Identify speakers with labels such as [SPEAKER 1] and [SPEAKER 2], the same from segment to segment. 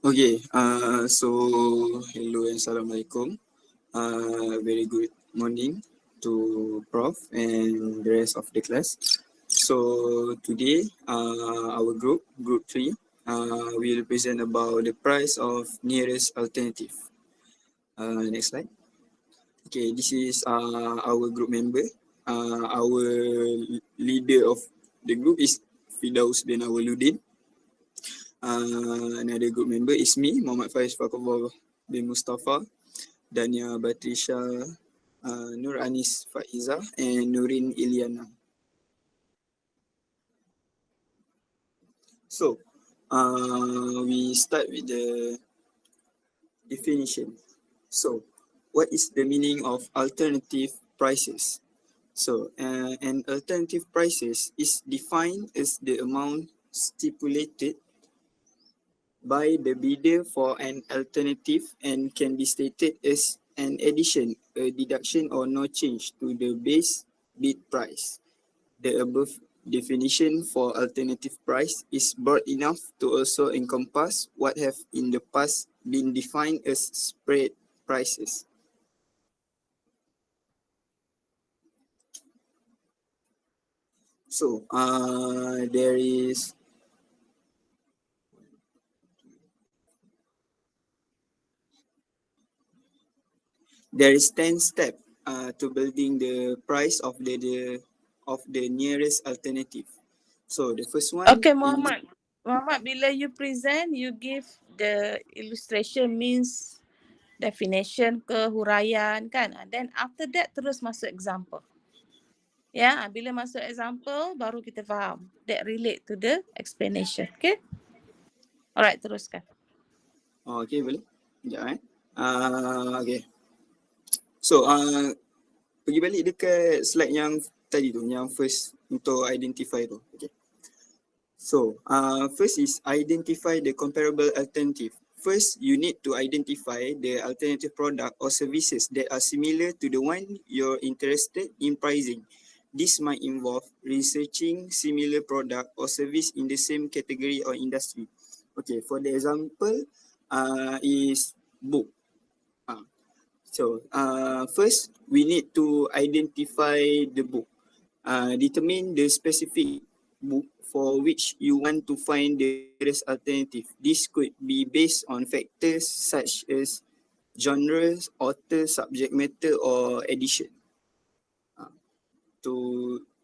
[SPEAKER 1] Okay, so hello and assalamualaikum. Very good morning to Prof and the rest of the class. So today, our group 3, will present about the price of nearest alternative. Next slide. Okay, this is our group member. Our leader of the group is Fidaus bin Awaludin. Another group member is me, Muhammad Faiz Fakullah bin Mustafa, Dania Batrisha, Nur Anis Faiza, and Nurin Iliana. So, we start with the definition. So, what is the meaning of alternative prices? So, an alternative prices is defined as the amount stipulated by the bidder for an alternative and can be stated as an addition, a deduction, or no change to the base bid price. The above definition for alternative price is broad enough to also encompass what have in the past been defined as spread prices. So, there is There is 10 steps to building the price of the nearest alternative. So the first one.
[SPEAKER 2] Okay, Muhammad, bila you present, you give the illustration means definition ke huraian kan. Then after that terus masuk example. Ya, bila masuk example baru kita faham. That relate to the explanation. Okay? Alright, teruskan.
[SPEAKER 1] Okay, boleh? Sekejap okay. So, pergi balik dekat slide yang tadi tu, yang first untuk identify tu. Okay. So, first is identify the comparable alternative. First, you need to identify the alternative product or services that are similar to the one you're interested in pricing. This might involve researching similar product or service in the same category or industry. Okay, for the example, is book. So, first, we need to identify the book. Determine the specific book for which you want to find the nearest alternative. This could be based on factors such as genres, author, subject matter or edition. Tu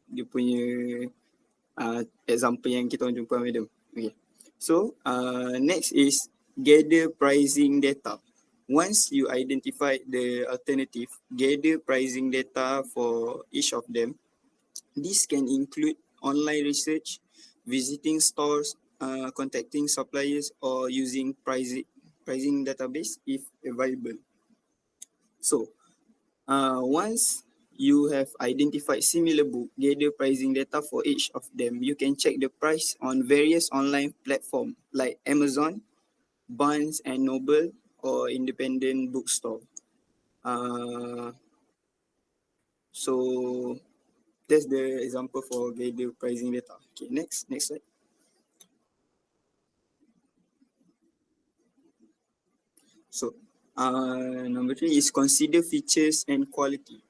[SPEAKER 1] dia punya example yang kita orang jumpa madam. Okay. So, next is gather pricing data. Once you identify the alternative, gather pricing data for each of them. This can include online research, visiting stores, contacting suppliers, or using pricing database if available. So, once you have identified similar book, gather pricing data for each of them, you can check the price on various online platforms like Amazon, Barnes and Noble, or independent bookstore. So that's the example for gather pricing data. Okay, next slide. So, number 3 is consider features and quality.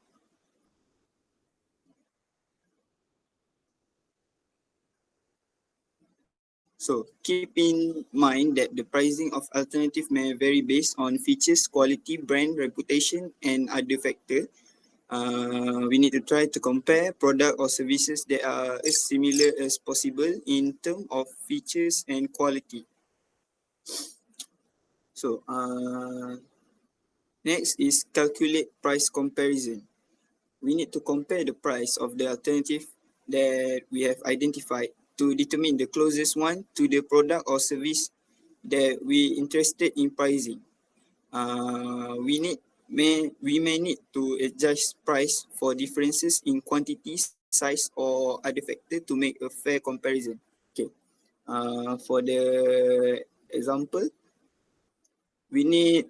[SPEAKER 1] So, keep in mind that the pricing of alternative may vary based on features, quality, brand, reputation, and other factors. We need to try to compare product or services that are as similar as possible in terms of features and quality. So, next is calculate price comparison. We need to compare the price of the alternative that we have identified to determine the closest one to the product or service that we interested in pricing. We may need to adjust price for differences in quantity, size, or other factor to make a fair comparison. Okay. For the example, we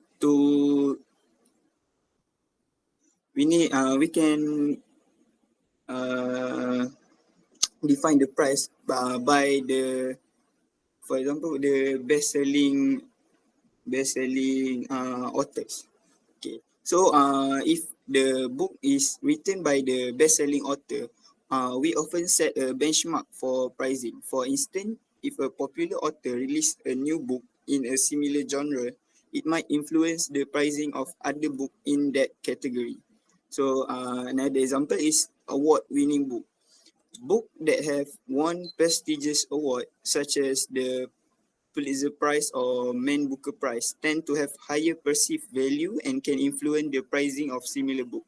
[SPEAKER 1] can define the price by the, for example, the best selling best-selling authors. Okay, so if the book is written by the best-selling author, we often set a benchmark for pricing. For instance, if a popular author released a new book in a similar genre, it might influence the pricing of other books in that category. So another example is award-winning book. Book that have won prestigious award such as the Pulitzer Prize or Man Booker Prize tend to have higher perceived value and can influence the pricing of similar book.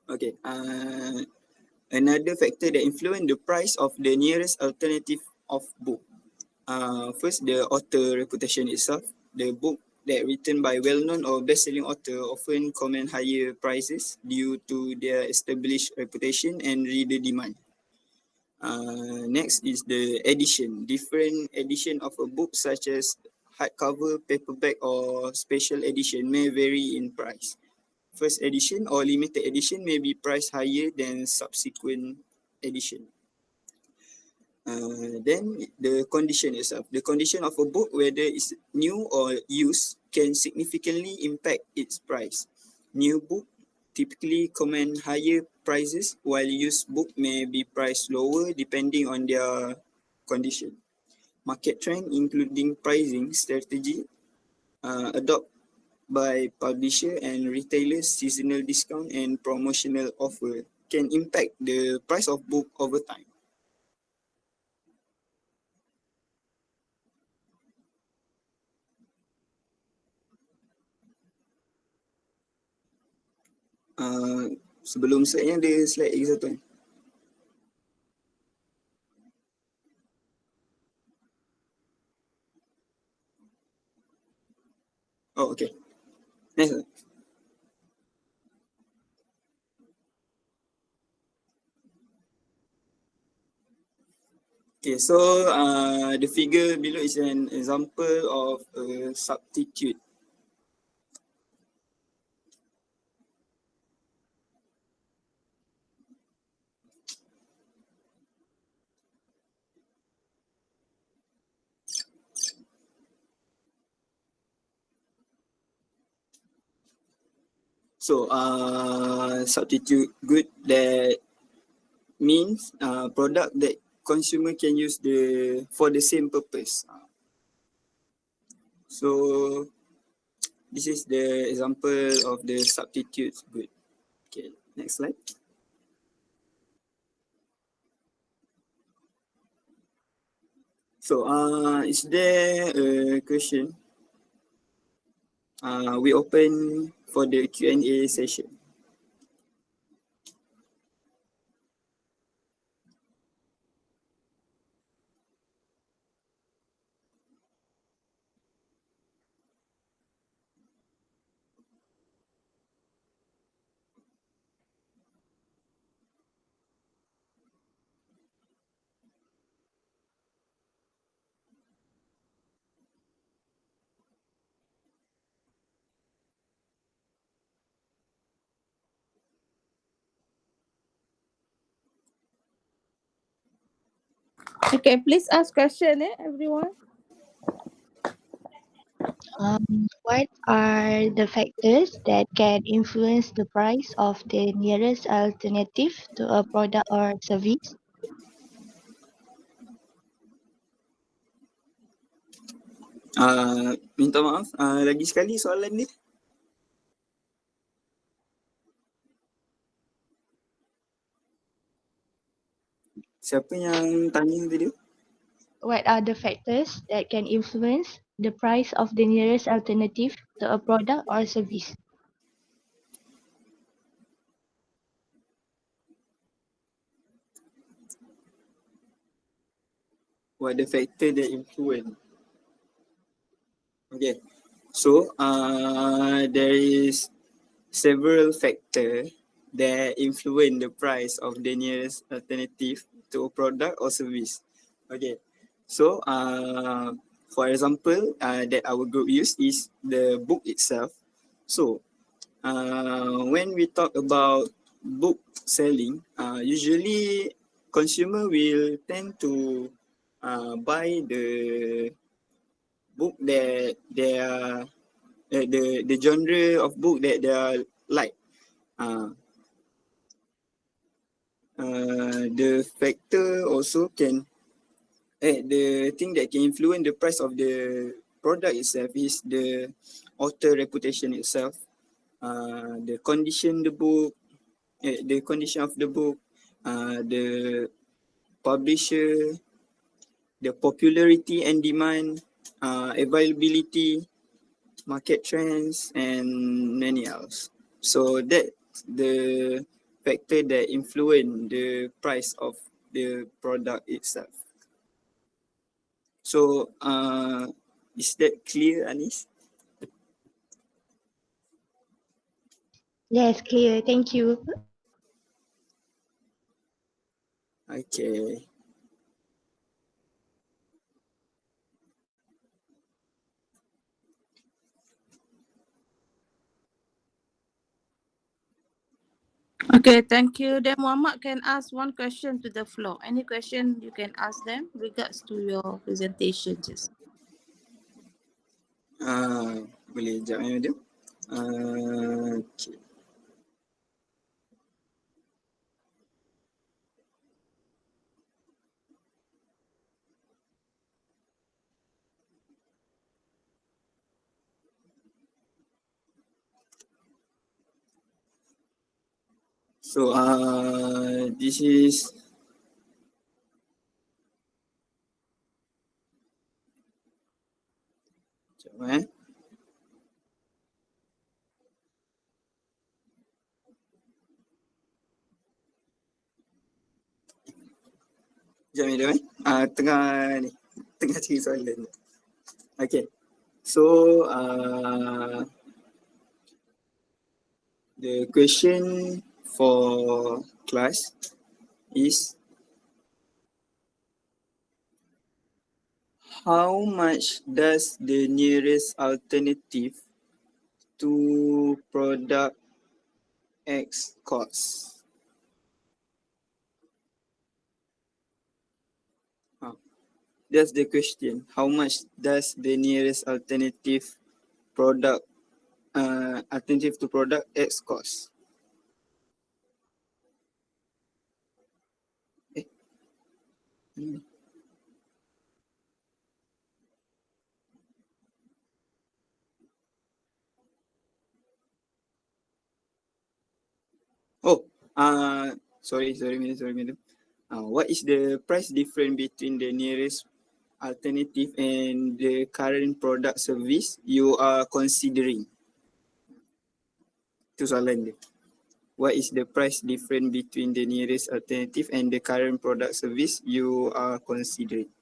[SPEAKER 1] Okay, another factor that influence the price of the nearest alternative of book. First, the author reputation itself. The book that written by well-known or best-selling author often command higher prices due to their established reputation and reader demand. Next is the edition. Different edition of a book such as hardcover, paperback or special edition may vary in price. First edition or limited edition may be priced higher than subsequent edition. Then the condition itself. The condition of a book, whether it's new or used, can significantly impact its price. New book typically command higher prices, while used book may be priced lower depending on their condition. Market trend, including pricing strategy, adopt by publisher and retailers, seasonal discount and promotional offer can impact the price of book over time. Sebelum slide ada slide lagi satu ni. Oh, okay. Next. Okay, so the figure below is an example of a substitute. So substitute good that means product that consumer can use for the same purpose. So this is the example of the substitute good. Okay, next slide. So is there a question? We open for the Q&A session.
[SPEAKER 2] Okay, please ask question, everyone.
[SPEAKER 3] What are the factors that can influence the price of the nearest alternative to a product or service?
[SPEAKER 1] Minta maaf, lagi sekali soalan dia. Siapa yang tanya tadi?
[SPEAKER 3] What are the factors that can influence the price of the nearest alternative to a product or service?
[SPEAKER 1] What the factor that influence? Okay, so there is several factors that influence the price of the nearest alternative to a product or service. Okay, so for example, that our group use is the book itself. So when we talk about book selling, usually consumer will tend to buy the book that they are the genre of book that they are like. The factor also can the thing that can influence the price of the product itself is the author reputation itself, the condition the book, the condition of the book, the publisher, the popularity and demand, availability, market trends, and many else. So that's the factor that influence the price of the product itself. So is that clear, Anis?
[SPEAKER 3] Yes, clear. Thank you.
[SPEAKER 1] Okay.
[SPEAKER 2] Okay, thank you. Then Muhammad can ask one question to the floor. Any question you can ask them regards to your presentation. Just.
[SPEAKER 1] Boleh jap dia. Okay. So this is Sekejap Sekejap tengah ni tengah cari soalan. Okay. So the question for class is how much does the nearest alternative to product X cost? That's the question. How much does the nearest alternative product alternative to product X cost? Oh, sorry, madam. What is the price difference between the nearest alternative and the current product service you are considering? Itu soalan dia. What is the price difference between the nearest alternative and the current product service you are considering?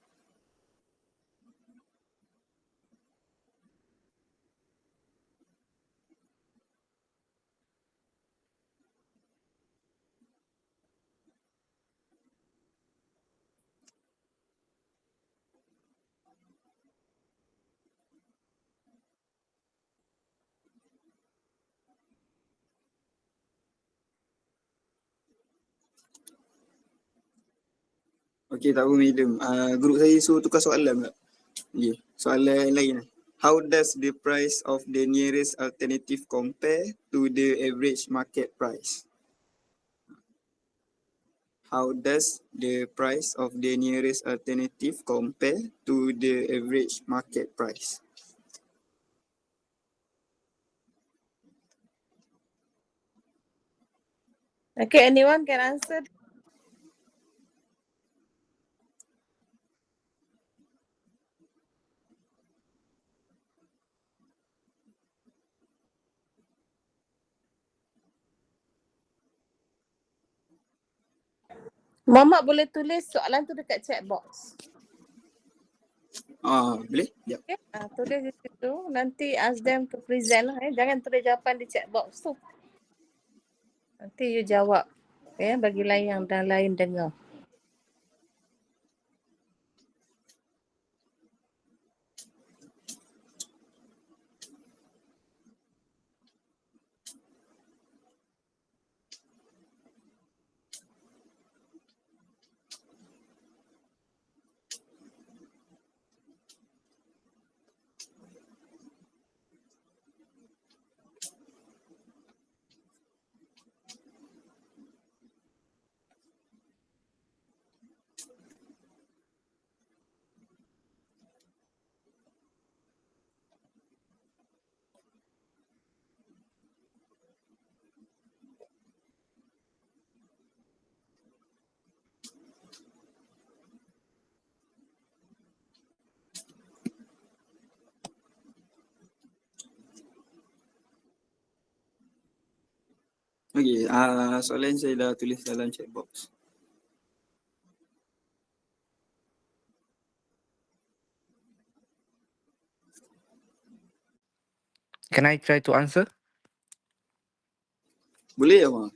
[SPEAKER 1] Okay, tak apa madam. Group saya suruh tukar soalan tak? Okay, soalan lain. How does the price of the nearest alternative compare to the average market price? How does the price of the nearest alternative compare to the average market price?
[SPEAKER 2] Okay, anyone can answer? Muhammad boleh tulis soalan tu dekat chat box.
[SPEAKER 1] Boleh? Sekejap.
[SPEAKER 2] Okay, tulis di situ. Nanti ask them to present lah. Jangan tulis jawapan di chat box tu. Nanti you jawab. Bagi lain yang dah lain dengar.
[SPEAKER 1] Okay, soalan saya dah tulis dalam chat box.
[SPEAKER 4] Can I try to answer?
[SPEAKER 1] Boleh ya, Mak?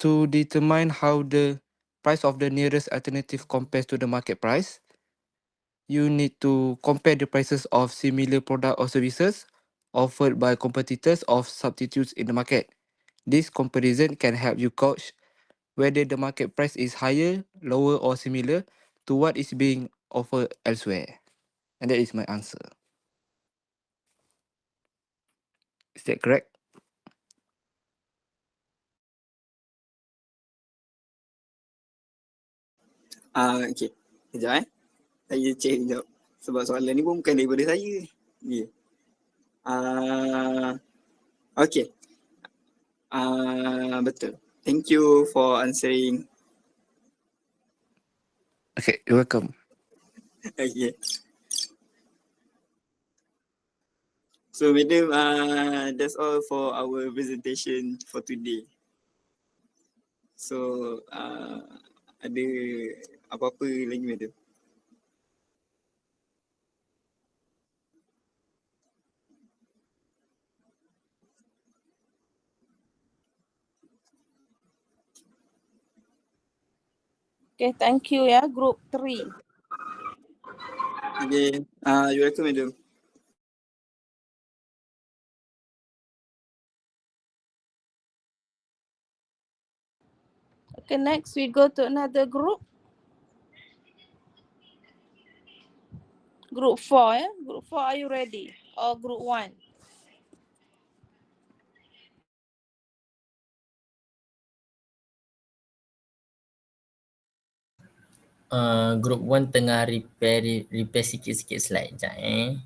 [SPEAKER 4] To determine how the price of the nearest alternative compares to the market price, you need to compare the prices of similar product or services offered by competitors of substitutes in the market. This comparison can help you gauge whether the market price is higher, lower, or similar to what is being offered elsewhere. And that is my answer. Is that correct?
[SPEAKER 1] Okay. Sekejap Saya check sekejap. Sebab soalan ni pun bukan daripada saya. Yeah. Okay. Betul. Thank you for answering.
[SPEAKER 4] Okay, you're welcome.
[SPEAKER 1] Okay. So madam, that's all for our presentation for today. So ada apa-apa lagi madam?
[SPEAKER 2] Okay, thank you ya, group 3.
[SPEAKER 1] Okay, you're welcome madam.
[SPEAKER 2] Okay, next we go to another group. Group 4 ya. Group 4, are you ready? Or group 1?
[SPEAKER 5] Group 1 tengah repair sikit-sikit slide. Sekejap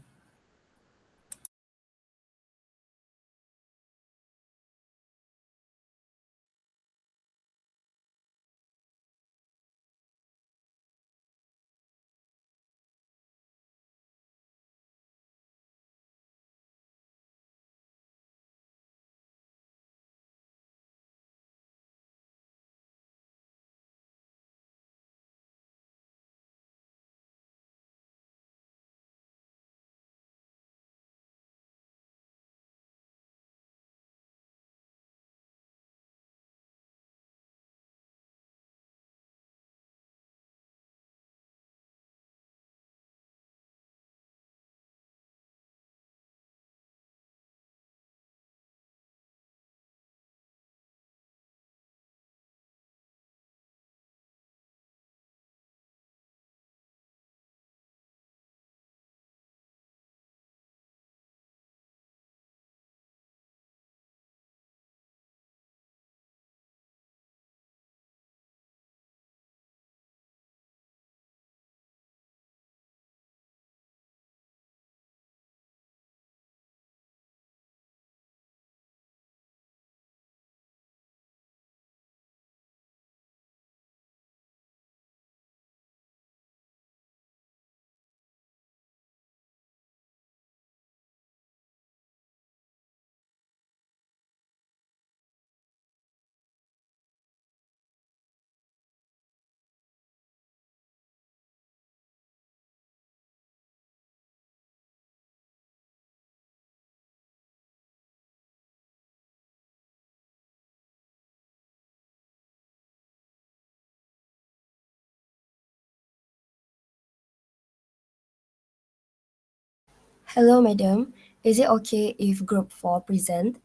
[SPEAKER 6] Hello, madam. Is it okay if group 4 present?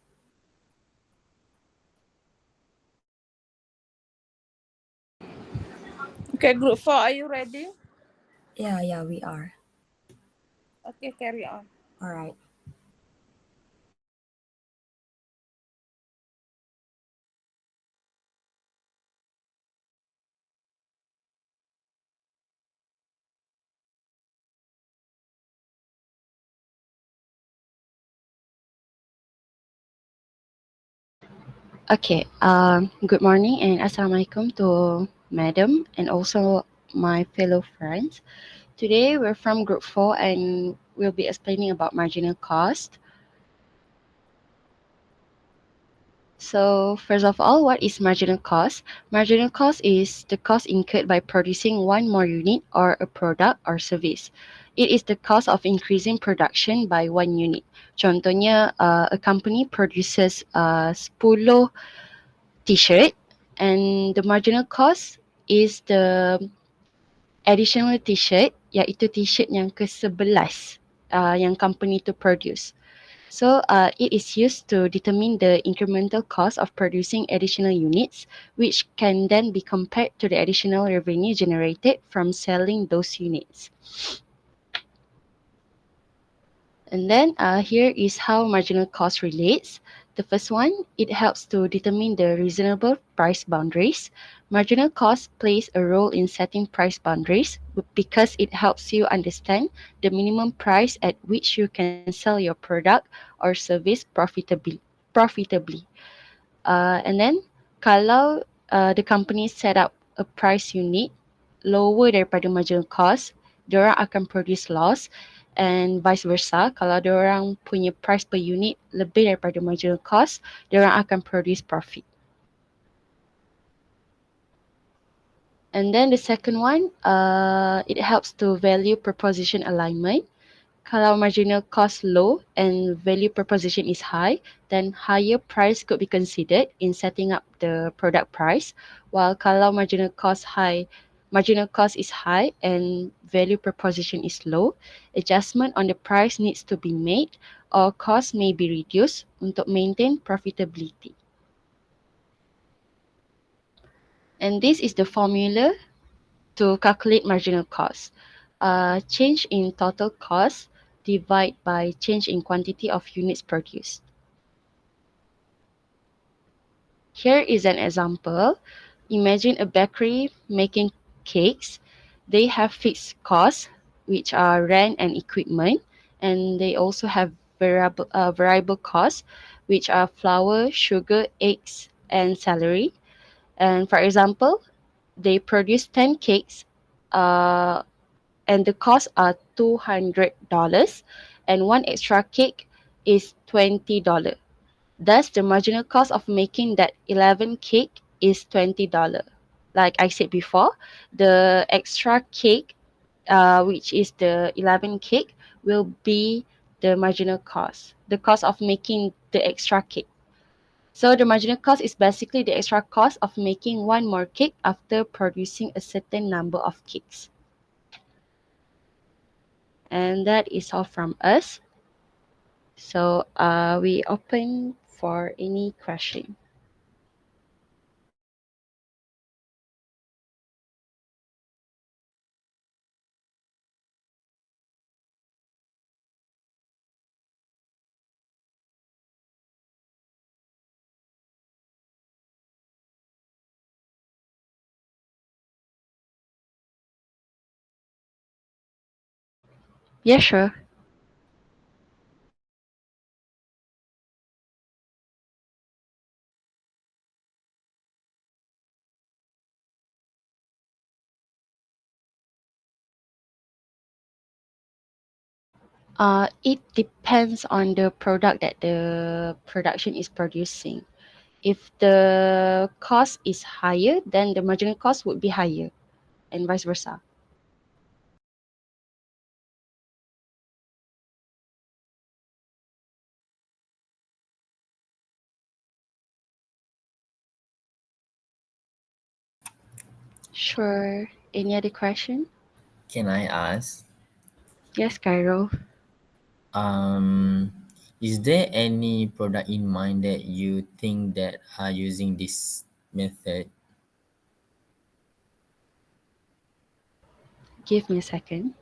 [SPEAKER 2] Okay, group 4, are you ready?
[SPEAKER 6] Yeah, we are.
[SPEAKER 2] Okay, carry on.
[SPEAKER 6] All right. Okay, good morning and assalamualaikum to madam and also my fellow friends. Today we're from group 4 and we'll be explaining about marginal cost. So first of all, what is marginal cost? Marginal cost is the cost incurred by producing one more unit or a product or service. It is the cost of increasing production by one unit. Contohnya, a company produces 10 t-shirt and the marginal cost is the additional t-shirt, iaitu t-shirt yang ke-11 yang company to produce. So it is used to determine the incremental cost of producing additional units, which can then be compared to the additional revenue generated from selling those units. And then here is how marginal cost relates. The first one, it helps to determine the reasonable price boundaries. Marginal cost plays a role in setting price boundaries because it helps you understand the minimum price at which you can sell your product or service profitably. And then kalau the company set up a price unit lower daripada marginal cost, diorang akan produce loss, and vice versa. Kalau diorang punya price per unit lebih daripada marginal cost, diorang akan produce profit. And then the second one, it helps to value proposition alignment. Kalau marginal cost low and value proposition is high, then higher price could be considered in setting up the product price. While kalau marginal cost is high and value proposition is low, adjustment on the price needs to be made or cost may be reduced untuk maintain profitability. And this is the formula to calculate marginal cost. Change in total cost divide by change in quantity of units produced. Here is an example. Imagine a bakery making cakes. They have fixed costs, which are rent and equipment, and they also have variable costs, which are flour, sugar, eggs, and salary. And for example, they produce 10 cakes and the costs are $200 and one extra cake is $20. Thus, the marginal cost of making that 11 cake is $20. Like I said before, the extra cake, which is the 11 cake, will be the marginal cost, the cost of making the extra cake. So the marginal cost is basically the extra cost of making one more cake after producing a certain number of cakes. And that is all from us. So we open for any question. Yeah, sure. It depends on the product that the production is producing. If the cost is higher, then the marginal cost would be higher, and vice versa. Sure. Any other question?
[SPEAKER 5] Can I ask?
[SPEAKER 6] Yes, Cairo.
[SPEAKER 5] Is there any product in mind that you think that are using this method?
[SPEAKER 6] Give me a second.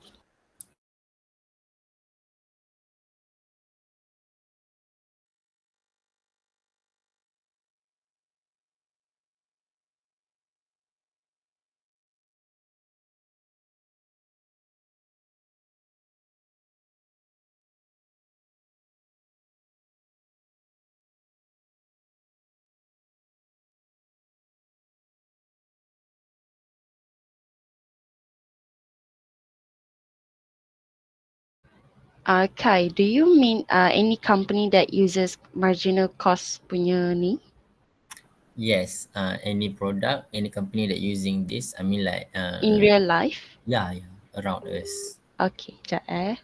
[SPEAKER 6] Kai, do you mean any company that uses marginal cost punya ni?
[SPEAKER 5] Yes, any product, any company that using this, I mean like
[SPEAKER 6] In real life?
[SPEAKER 5] yeah, around us.
[SPEAKER 6] Okay, sekejap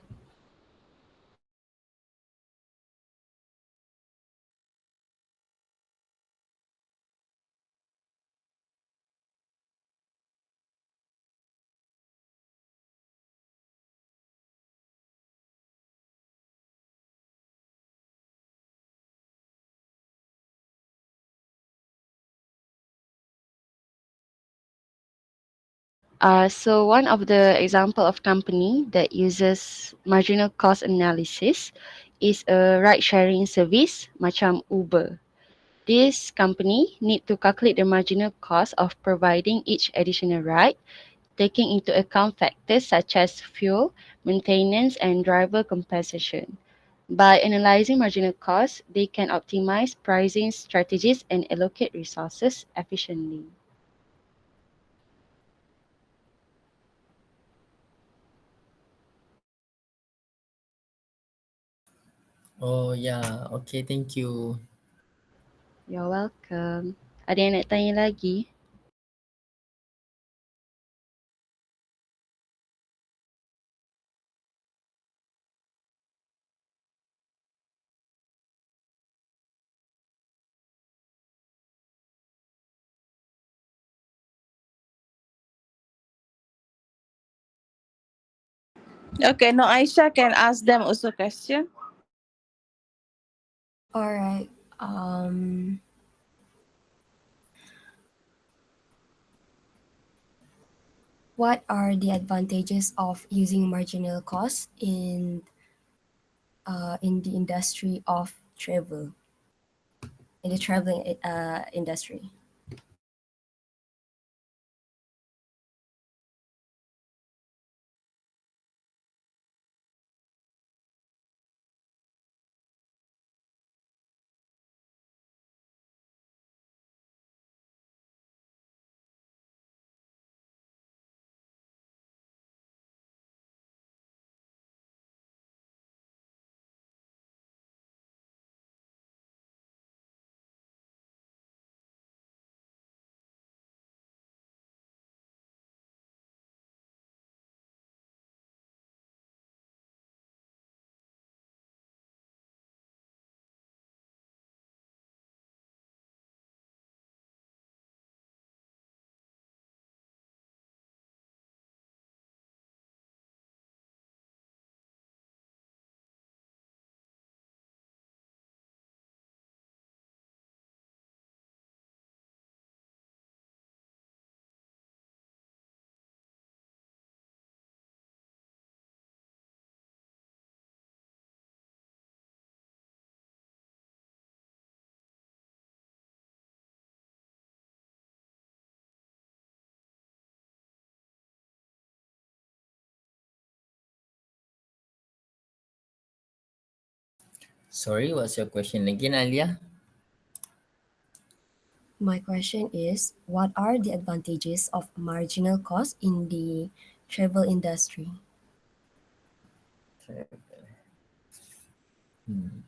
[SPEAKER 6] So one of the example of company that uses marginal cost analysis is a ride sharing service macam Uber. This company need to calculate the marginal cost of providing each additional ride, taking into account factors such as fuel, maintenance, and driver compensation. By analyzing marginal costs, they can optimize pricing strategies and allocate resources efficiently.
[SPEAKER 5] Oh yeah, okay, thank you.
[SPEAKER 6] You're welcome. Ada yang nak tanya lagi?
[SPEAKER 2] Okay, no, Aisha can ask them also question.
[SPEAKER 7] All right. What are the advantages of using marginal cost in the industry of travel, in the traveling industry?
[SPEAKER 5] Sorry, what's your question again, Alia?
[SPEAKER 7] My question is, what are the advantages of marginal cost in the travel industry?
[SPEAKER 5] Hmm.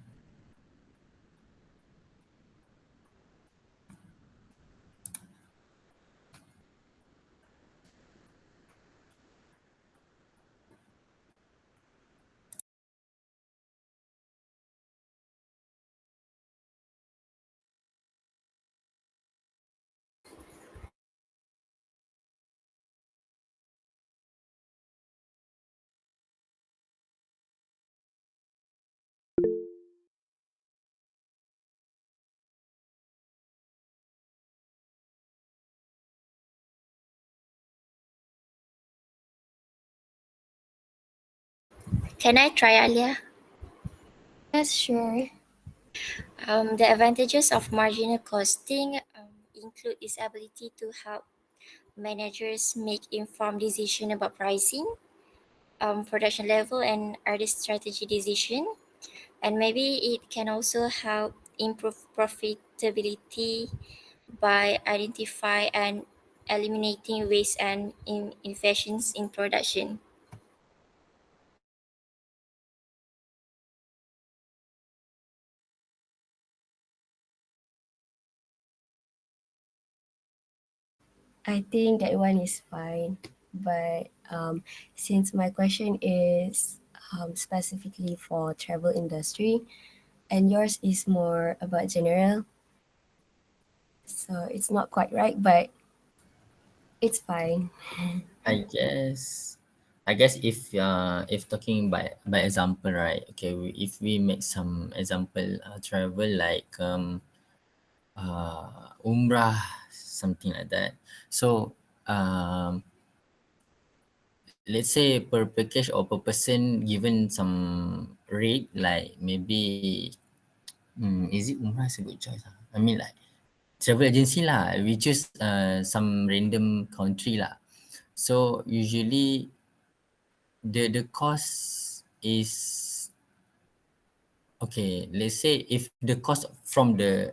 [SPEAKER 8] Can I try, Alia?
[SPEAKER 7] Yes, sure.
[SPEAKER 8] The advantages of marginal costing include its ability to help managers make informed decision about pricing, production level, and artist strategy decision. And maybe it can also help improve profitability by identify and eliminating waste and inefficiencies in production.
[SPEAKER 7] I think that one is fine. But since my question is specifically for travel industry, and yours is more about general, so it's not quite right, but it's fine.
[SPEAKER 5] I guess if talking by example, right? Okay, if we make some example travel like umrah, something like that. So let's say per package or per person given some rate, like maybe is it umrah is a good choice? I mean like travel agency lah. We choose some random country lah. So usually the cost is okay. Let's say if the cost from the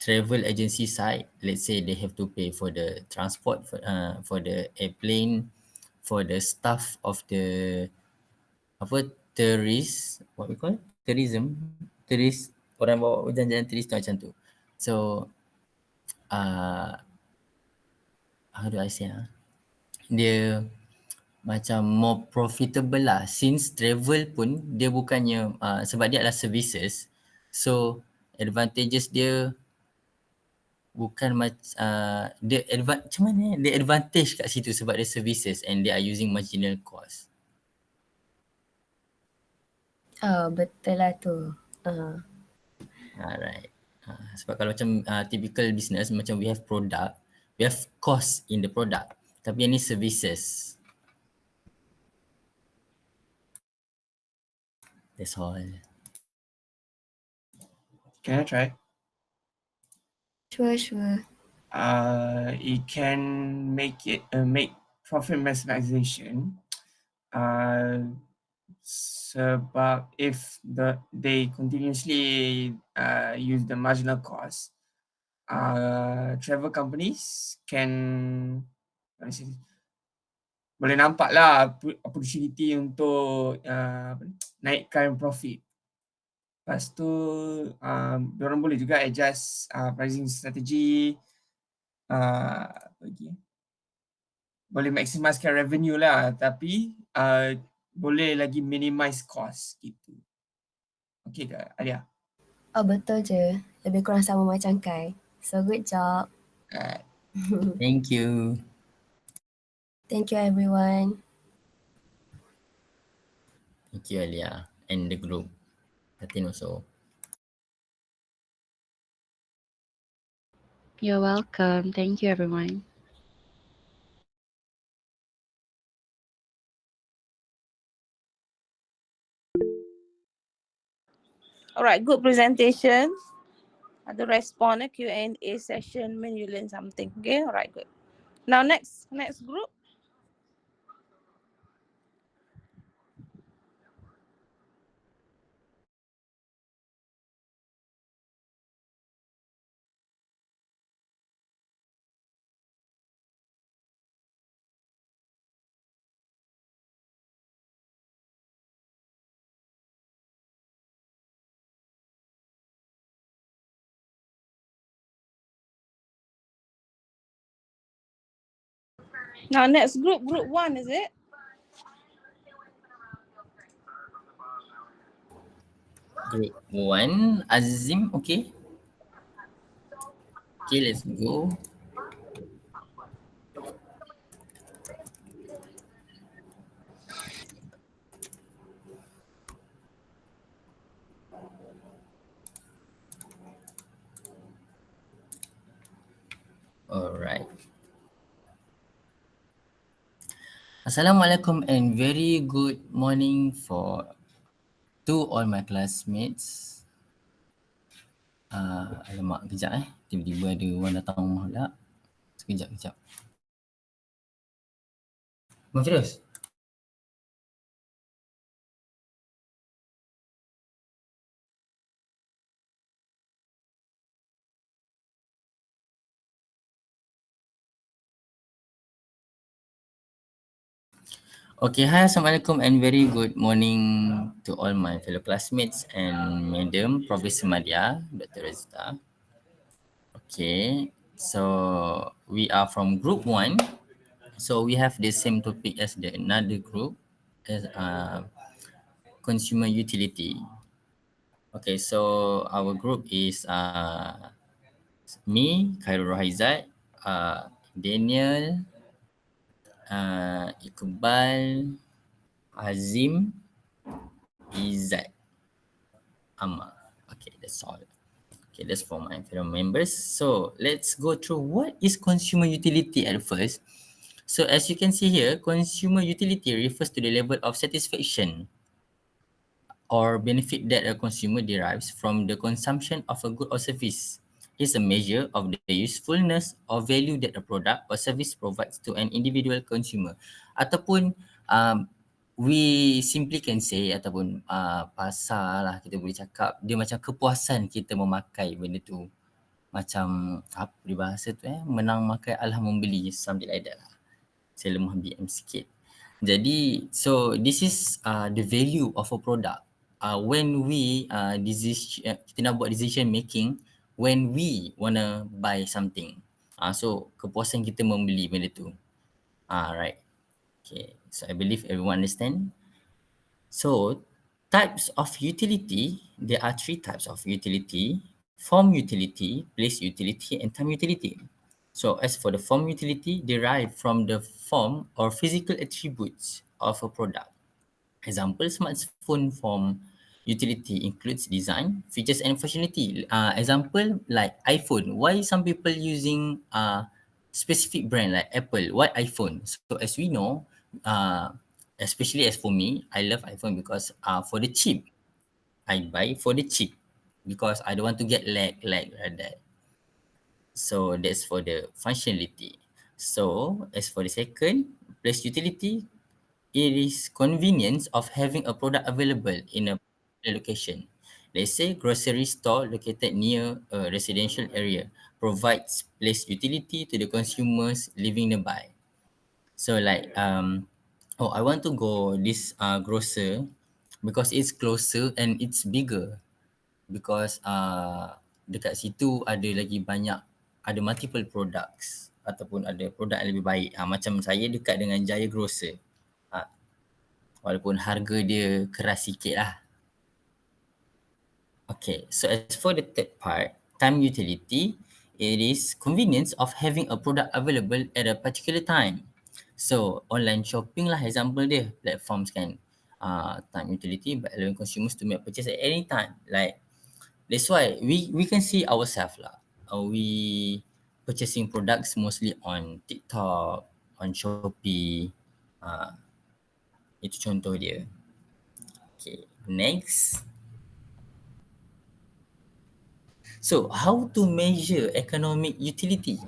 [SPEAKER 5] travel agency side, let's say they have to pay for the transport for the airplane, for the staff of the apa tourist, what we call tourist, orang bawa jalan-jalan tourist tu macam tu. So uh, how do I say dia macam more profitable lah, since travel pun dia bukannya sebab dia adalah services, so advantages dia bukan macam mana the advantage kat situ sebab dia services and they are using marginal cost.
[SPEAKER 7] Betul lah tu.
[SPEAKER 5] Alright. Sebab kalau macam typical business, macam we have product, we have cost in the product, tapi yang ni services. That's all.
[SPEAKER 9] Can I try?
[SPEAKER 7] Sure.
[SPEAKER 9] It can make profit maximization. Sebab if they continuously use the marginal cost, travel companies can boleh nampak lah opportunity untuk naikkan profit. Lepas tu diorang boleh juga adjust pricing strategy, boleh maximiskan revenue lah, tapi boleh lagi minimize cost gitu. Okay ke Alia?
[SPEAKER 7] Betul je. Lebih kurang sama macam Kai. So good job.
[SPEAKER 5] Thank you.
[SPEAKER 7] Thank you everyone.
[SPEAKER 5] Thank you Alia and the group. Fatin also.
[SPEAKER 6] You're welcome. Thank you, everyone.
[SPEAKER 2] All right, good presentation. Ada respond Q&A session when you learn something. Okay, all right, good. Now next group. Now next group 1, is it?
[SPEAKER 5] Group 1, Azim, okay. Okay, let's go. Alright. Assalamualaikum and very good morning to all my classmates. Alamak, kejap tiba-tiba ada orang datang rumah pula. Sekejap. Abang Firdaus? Okay, hi, Assalamualaikum and very good morning to all my fellow classmates and Madam Professor Madia, Dr. Rezita. Okay, So we are from group 1. So we have the same topic as the another group as consumer utility. Okay, so our group is me, Khairul Rahaizat, Daniel, Iqbal, Azim, Izzat, Amma. Okay, that's all. Okay, that's for my fellow members. So let's go through what is consumer utility at first. So as you can see here, consumer utility refers to the level of satisfaction or benefit that a consumer derives from the consumption of a good or service. Is a measure of the usefulness or value that a product or service provides to an individual consumer. Ataupun we simply can say ataupun pasal lah kita boleh cakap dia macam kepuasan kita memakai benda tu. Macam apa bahasa tu menang makai alah membeli, something like that lah. Saya lemah BM sikit. Jadi so this is the value of a product. When we kita nak buat decision making when we wanna buy something. So kepuasan kita membeli benda tu. Right. Okay. So I believe everyone understand. So types of utility, there are 3 types of utility: form utility, place utility, and time utility. So as for the form utility, derived from the form or physical attributes of a product. Example, smartphone form utility includes design, features and functionality. Example like iPhone. Why some people using specific brand like Apple? Why iPhone? So as we know, especially as for me, I love iPhone because for the cheap. I buy for the cheap because I don't want to get lag like that. So that's for the functionality. So as for the second, place utility, it is convenience of having a product available in a location. Let's say grocery store located near a residential area provides place utility to the consumers living nearby. So like I want to go this grocer because it's closer and it's bigger because dekat situ ada lagi banyak, ada multiple products ataupun ada produk yang lebih baik. Macam saya dekat dengan Jaya Grocer. Walaupun harga dia keras sikit lah. Okay, so as for the third part, time utility, it is convenience of having a product available at a particular time. So online shopping lah example dia, platforms kan. Time utility by allowing consumers to make purchase at any time. Like that's why we can see ourselves lah. We purchasing products mostly on TikTok, on Shopee. Itu contoh dia. Okay, next. So how to measure economic utility?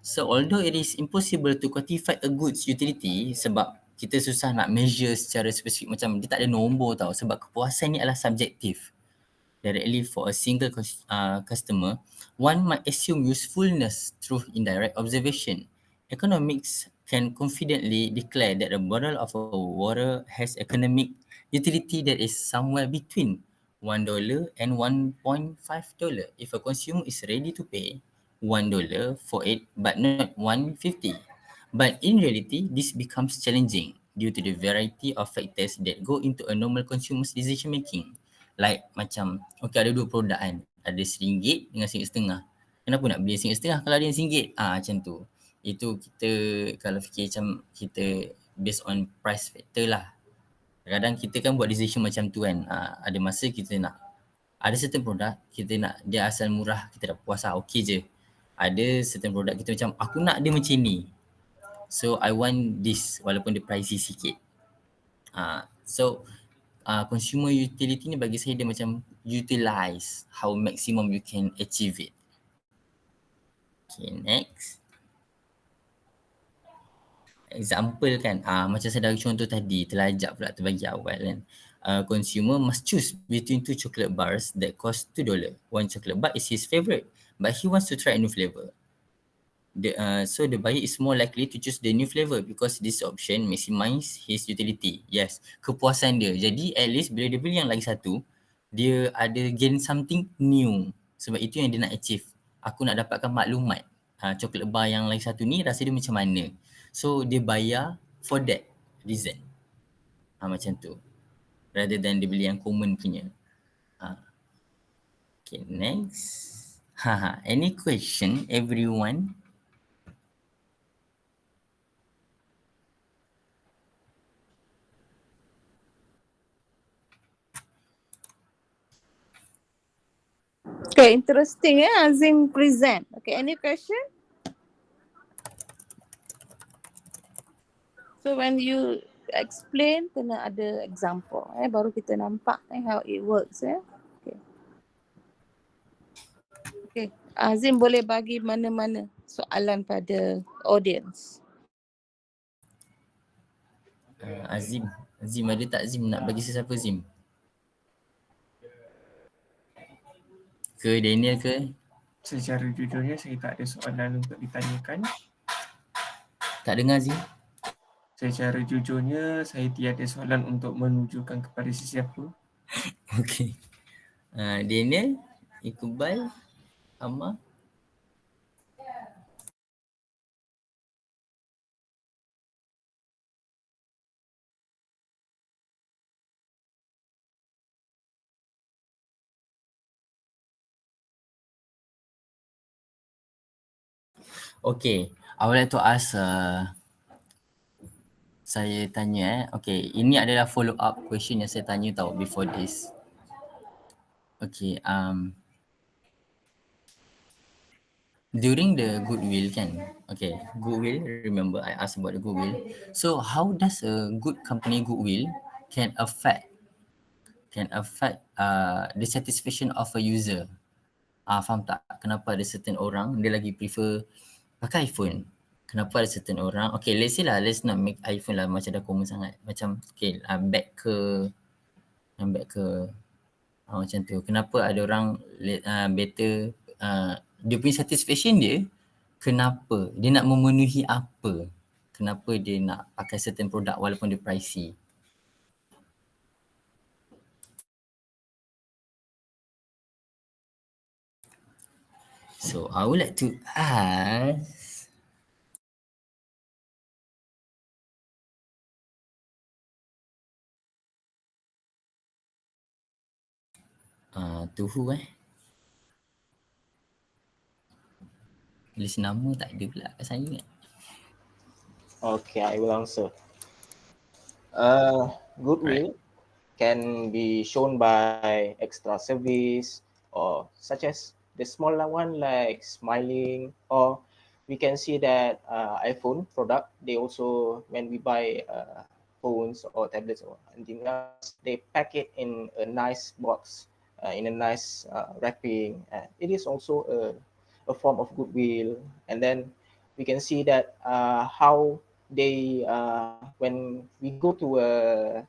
[SPEAKER 5] So although it is impossible to quantify a goods utility sebab kita susah nak measure secara spesifik, macam dia tak ada nombor tau, sebab kepuasan ni adalah subjektif. Directly for a single customer, one might assume usefulness through indirect observation. Economics can confidently declare that a bottle of water has economic utility that is somewhere between $1 and $1.5 if a consumer is ready to pay $1 for it but not $1.50. But in reality, this becomes challenging due to the variety of factors that go into a normal consumer's decision making. Like macam, okay ada 2 produk kan, ada RM1 dengan RM1.50. Kenapa nak beli RM1.50 kalau ada RM1? Macam tu. Itu kita kalau fikir macam kita based on price factor lah. Kadang-kadang kita kan buat decision macam tu kan. Ada masa kita nak, ada certain produk kita nak dia asal murah, kita dah puas lah, okay je. Ada certain produk kita macam aku nak dia macam ni. So I want this walaupun dia pricey sikit. So consumer utility ni bagi saya dia macam utilize how maximum you can achieve it. Okay, next. Example kan, macam saya dah contoh tadi, terlajak pula terbagi awal kan. Consumer must choose between 2 chocolate bars that cost $2. One chocolate bar is his favourite, but he wants to try a new flavour. So the buyer is more likely to choose the new flavour because this option maximize his utility. Yes, kepuasan dia. Jadi at least bila dia beli yang lagi satu, dia ada gain something new. Sebab itu yang dia nak achieve. Aku nak dapatkan maklumat. coklat bar yang lagi satu ni rasa dia macam mana. So dia bayar for that reason. Macam tu. Rather than dia beli yang common punya. Okay, next. Any question everyone?
[SPEAKER 2] Okay, interesting Azim present. Okay, any question? So when you explain, kena ada example. Baru kita nampak how it works. Okay. Okay, Azim boleh bagi mana-mana soalan pada audience.
[SPEAKER 5] Azim ada tak Azim? Nak bagi sesiapa Azim? Ke Daniel ke?
[SPEAKER 9] Secara jujurnya saya tak ada soalan untuk ditanyakan.
[SPEAKER 5] Tak dengar Azim?
[SPEAKER 9] Secara jujurnya saya tiada soalan untuk menunjukkan kepada sesiapa.
[SPEAKER 5] Okay. Daniel, Iqbal, Amma. Okay, I would like to ask saya tanya okay, ini adalah follow up question yang saya tanya tau before this. Okay, during the goodwill kan, okay, goodwill, remember I asked about the goodwill. So how does a good company goodwill can affect the satisfaction of a user? Faham tak? Kenapa ada certain orang dia lagi prefer pakai iPhone? Kenapa ada certain orang, okay let's say lah, let's not make iPhone lah macam dah common sangat. Macam okay, bag ke, macam tu. Kenapa ada orang better, dia punya satisfaction dia, kenapa? Dia nak memenuhi apa? Kenapa dia nak pakai certain produk walaupun dia pricey? So I would like to ask to who list nama tak ada pula kat saya kan?
[SPEAKER 10] Okay, I will answer. Goodwill can be shown by extra service or such as the smaller one like smiling, or we can see that iPhone product, they also, when we buy phones or tablets or anything else, they pack it in a nice box, in a nice wrapping. It is also a form of goodwill. And then we can see that how they, when we go to a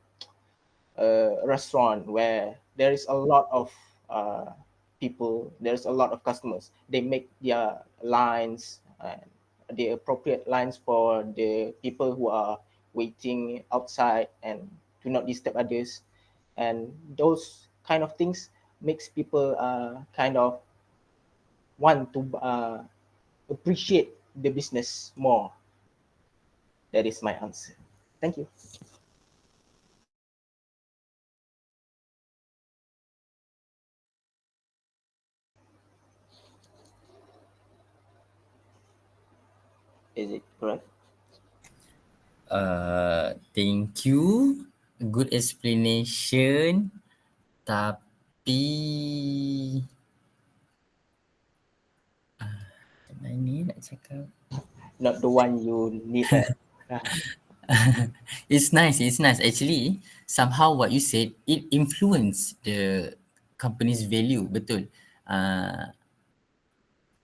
[SPEAKER 10] restaurant where there is a lot of people, there's a lot of customers, they make their lines, the appropriate lines for the people who are waiting outside and do not disturb others. And those kind of things makes people kind of want to appreciate the business more. That is my answer. Thank you. Is it correct?
[SPEAKER 5] Thank you. Good explanation. Tapi macam mana nak cakap?
[SPEAKER 10] Not the one you need.
[SPEAKER 5] It's nice. Actually, somehow what you said, it influence the company's value, betul.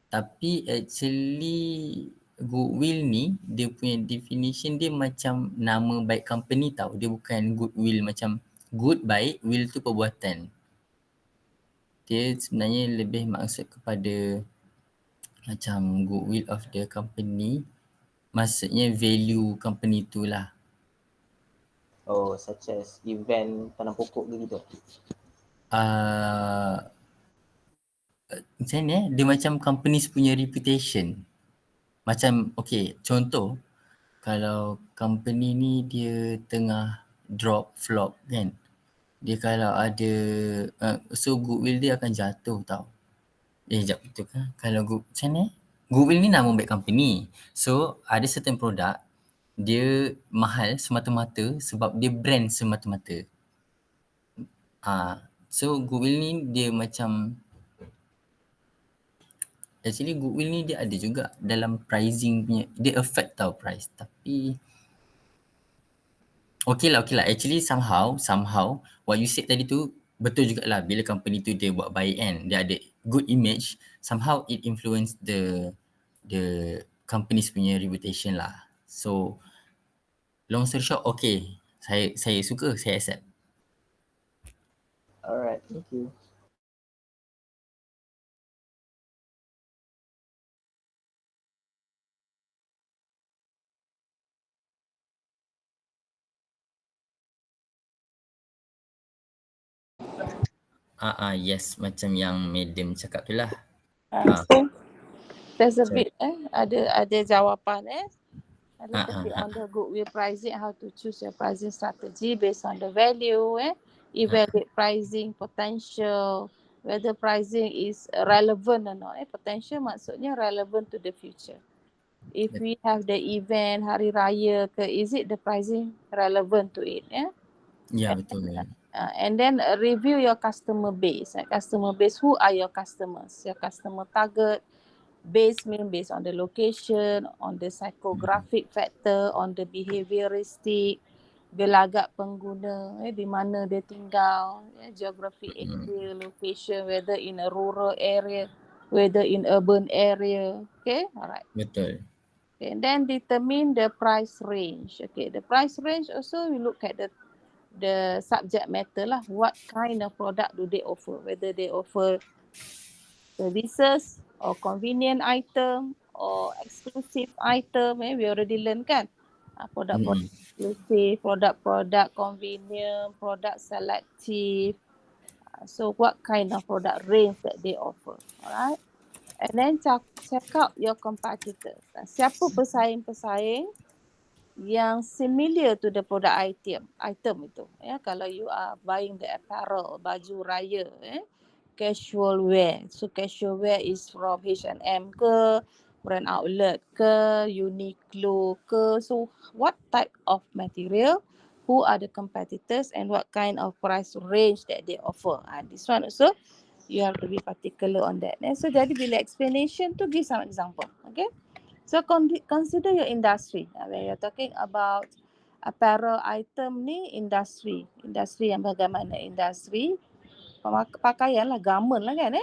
[SPEAKER 5] Tapi actually goodwill ni, dia punya definition dia macam nama baik company tau. Dia bukan goodwill macam good, baik, will tu perbuatan. Dia sebenarnya lebih maksud kepada macam goodwill of the company, maksudnya value company tu lah.
[SPEAKER 10] Oh, such as event tanam pokok gitu.
[SPEAKER 5] Macam ni dia macam companies punya reputation. Macam okay, contoh kalau company ni dia tengah drop flop kan. Dia kalau ada so goodwill dia akan jatuh tau. Sekejap betul kan? Kalau macam ni goodwill ni nama baik company. So ada certain produk dia mahal semata-mata sebab dia brand semata-mata. So goodwill ni dia macam actually goodwill ni dia ada juga dalam pricing punya. Dia affect tau price. Tapi okay lah. Actually somehow what you said tadi tu betul jugalah. Bila company tu dia buat baik kan, dia ada good image, somehow it influence the company's punya reputation lah. So long story short, okay. Saya suka, saya accept.
[SPEAKER 10] Alright, thank you.
[SPEAKER 5] Yes, macam yang Madam cakap tu lah.
[SPEAKER 2] So there's a
[SPEAKER 5] Sorry.
[SPEAKER 2] bit ada jawapan a little bit on the goodwill pricing, how to choose your pricing strategy based on the value, evaluate pricing potential, whether pricing is relevant or not. Potential maksudnya relevant to the future. If we have the event hari raya is it the pricing relevant to it?
[SPEAKER 5] Ya, betul.
[SPEAKER 2] And then review your customer base. Customer base, who are your customers? Your customer target. Base mean based on the location, on the psychographic factor, on the behavioristic, gelagat pengguna, di mana dia tinggal, geographic area, location, whether in a rural area, whether in urban area. Okay, alright.
[SPEAKER 5] Betul.
[SPEAKER 2] Okay, and then determine the price range. Okay, the price range also we look at the subject matter lah. What kind of product do they offer? Whether they offer services or convenient item or exclusive item. We already learn kan. Produk-produk exclusive, produk-produk convenient, product selective. So what kind of product range that they offer. Alright. And then check out your competitors. Siapa pesaing-pesaing yang similar to the product item itu. Kalau you are buying the apparel, baju raya, casual wear. So casual wear is from H&M ke, brand outlet ke, Uniqlo ke. So what type of material, who are the competitors and what kind of price range that they offer. This one also you have to be particular on that. So jadi bila explanation tu give some example. Okay. So consider your industry. When you're talking about apparel item ni industri yang bagaimana industri pakaian lah, garment lah kan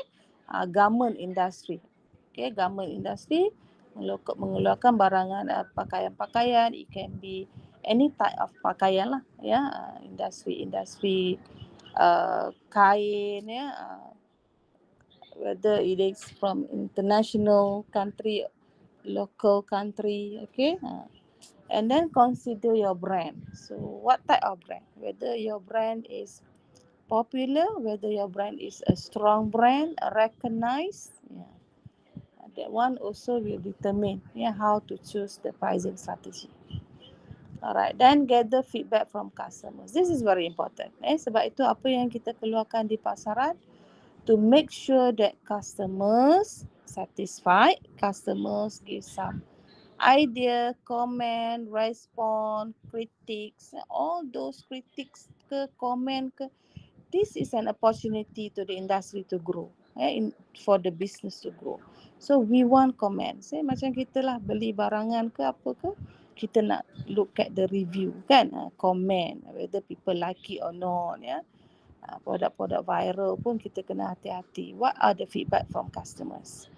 [SPEAKER 2] garment industry. Okay, garment industry mengeluarkan barangan pakaian-pakaian. It can be any type of pakaian lah industri kain whether it is from international country, local country. Okay, and then consider your brand. So what type of brand, whether your brand is popular, whether your brand is a strong brand, recognized. That one also will determine how to choose the pricing strategy. Alright, then gather feedback from customers. This is very important. Sebab itu apa yang kita keluarkan di pasaran, to make sure that customers satisfied, customers give some idea, comment, respond, critics, all those critics ke, comment ke, this is an opportunity to the industry to grow, for the business to grow. So we want comments. Macam kita lah beli barangan ke apa ke, kita nak look at the review kan, comment, whether people like it or not. Produk-produk viral pun kita kena hati-hati. What are the feedback from customers?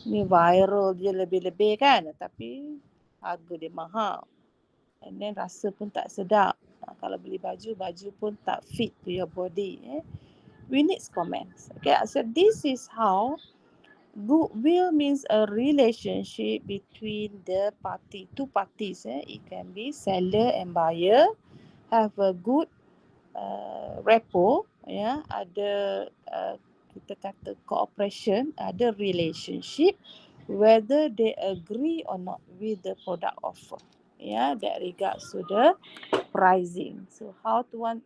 [SPEAKER 2] Ni viral dia lebih-lebih kan, tapi harga dia mahal. And then rasa pun tak sedap. Kalau beli baju pun tak fit to your body. We need comments. Okay, so this is how goodwill means a relationship between the two parties. It can be seller and buyer have a good rapport, ada kita kata cooperation, ada relationship whether they agree or not with the product offer. Yeah, that regards to the pricing. So how they want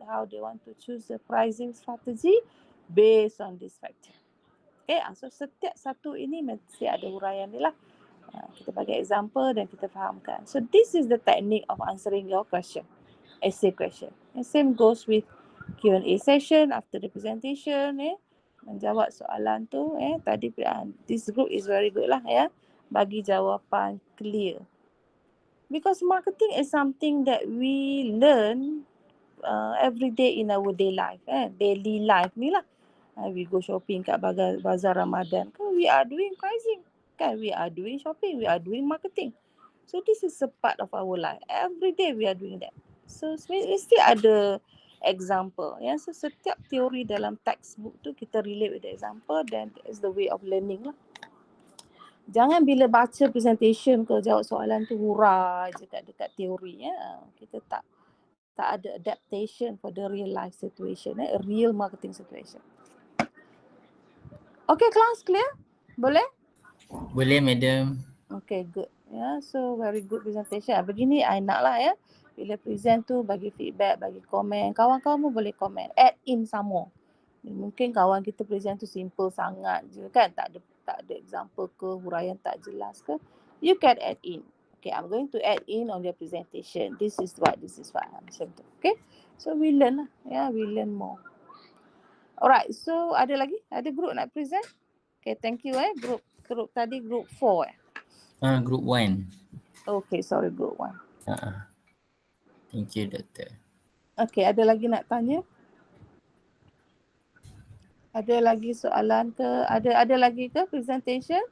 [SPEAKER 2] to choose the pricing strategy based on this factor. Okay, so setiap satu ini mesti ada huraian ni lah. Kita bagi example dan kita fahamkan. So this is the technique of answering your question, essay question. And same goes with Q&A session after the presentation. Menjawab soalan tu. Tadi this group is very good lah ya. Bagi jawapan clear. Because marketing is something that we learn every day in our day life. Daily life ni lah. We go shopping kat bazar Ramadan. Kan we are doing pricing. Kan we are doing shopping. We are doing marketing. So this is a part of our life. Every day we are doing that. So mesti ada example. So setiap teori dalam textbook tu kita relate with the example, then that is the way of learning lah. Jangan bila baca presentation ke jawab soalan tu hurah je dekat teori. Kita tak ada adaptation for the real life situation, a real marketing situation. Okay, class clear? Boleh?
[SPEAKER 5] Boleh, madam.
[SPEAKER 2] Okay, good. So very good presentation. Begini I nak lah ya. Bila present tu bagi feedback, bagi komen. Kawan-kawan pun boleh komen. Add in some more. Mungkin kawan kita present tu simple sangat je kan. Tak ada example ke, huraian tak jelas ke. You can add in. Okay, I'm going to add in on your presentation. This is what. Macam tu. Okay. So we learn lah. We learn more. Alright, so ada lagi? Ada group nak present? Okay, thank you Group tadi group 4
[SPEAKER 5] Group 1.
[SPEAKER 2] Okay, sorry, group 1.
[SPEAKER 5] Thank you, Doctor.
[SPEAKER 2] Okay, ada lagi nak tanya? Ada lagi soalan ke? Ada lagi ke presentation?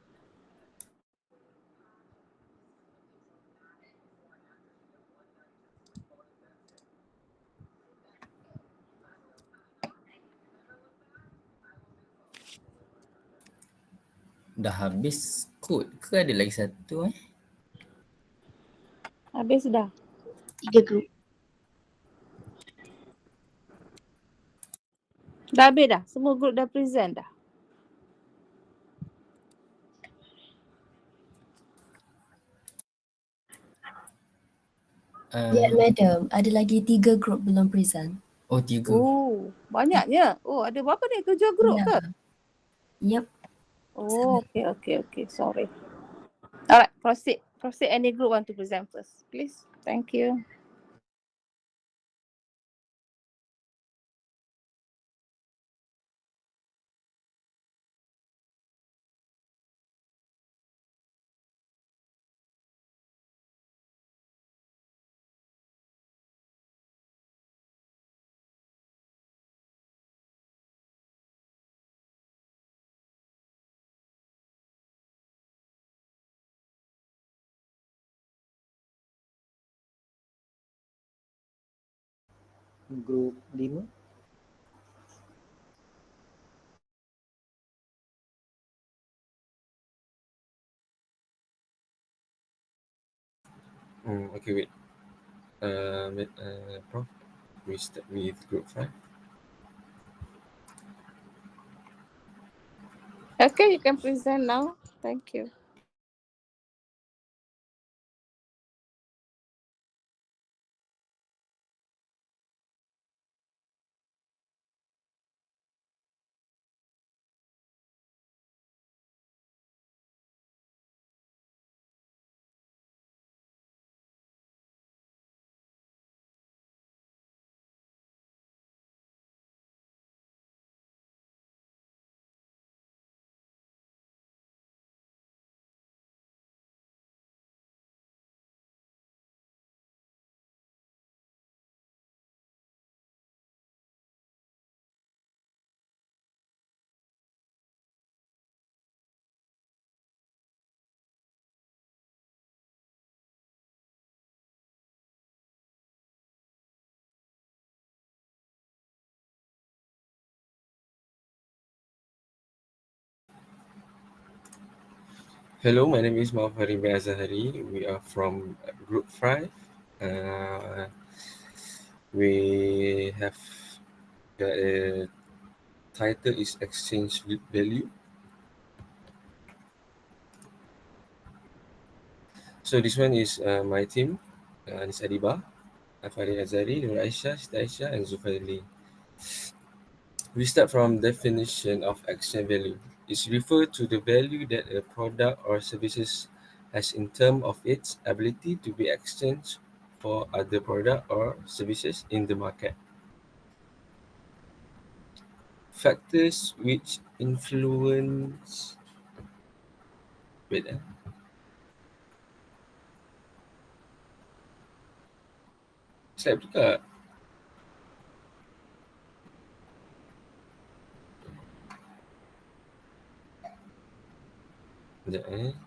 [SPEAKER 5] Dah habis kod ke ada lagi satu
[SPEAKER 2] Habis dah?
[SPEAKER 3] 3 group.
[SPEAKER 2] Dah habis dah? Semua group dah present dah?
[SPEAKER 7] Ya, madam. Ada lagi 3 group belum present.
[SPEAKER 5] Oh, 3.
[SPEAKER 2] Oh, banyaknya. Oh, ada berapa ni? 7 group ke?
[SPEAKER 7] Yep.
[SPEAKER 2] Oh, okay. Sorry. Alright, proceed. Any group want to present first, please? Thank you.
[SPEAKER 10] Group 5.
[SPEAKER 9] Okay, wait. Prof, we start with group 5.
[SPEAKER 2] Okay, you can present now. Thank you.
[SPEAKER 9] Hello, my name is Muhammad Farid Azahari. We are from group 5. We have the title is exchange value. So this one is my team, Anis Adiba, Farid Azari, Nur Aisyah, Sita Aisyah, and Zulfaili. We start from definition of exchange value. It refers to the value that a product or services has in terms of its ability to be exchanged for other product or services in the market. Factors which influence wait slide buka. Sekejap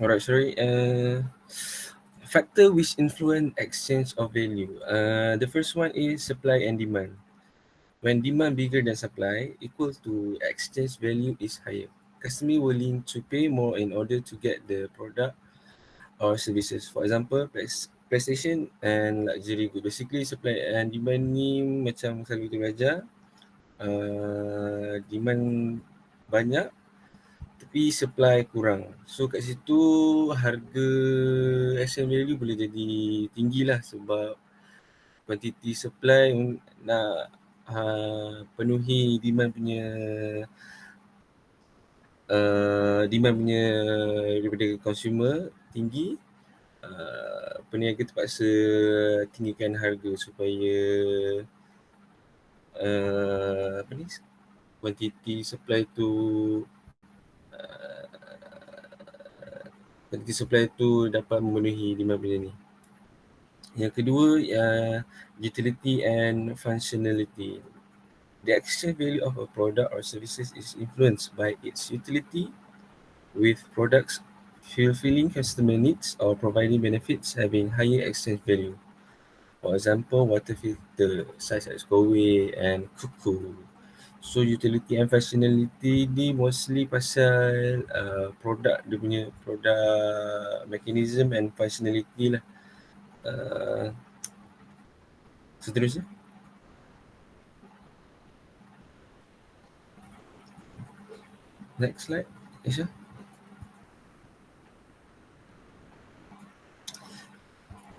[SPEAKER 9] Alright, sorry. Factor which influence exchange of value. The first one is supply and demand. When demand bigger than supply, equal to exchange value is higher. Customer willing to pay more in order to get the product or services. For example, prestation and luxury good. Basically, supply and demand ni macam selalu kita belajar. Demand banyak tapi supply kurang. So kat situ harga exchange value boleh jadi tinggi lah sebab quantity supply nak penuhi demand punya daripada consumer tinggi, peniaga terpaksa tinggikan harga supaya quantity supply tu dapat memenuhi demand punya ni. Yang kedua, utility and functionality. The exchange value of a product or services is influenced by its utility, with products fulfilling customer needs or providing benefits having higher exchange value. For example, water filter such as Kowe and Kuku. So utility and functionality ni mostly pasal produk, dia punya produk mechanism and functionality lah. Seterusnya. Next slide, Aisyah.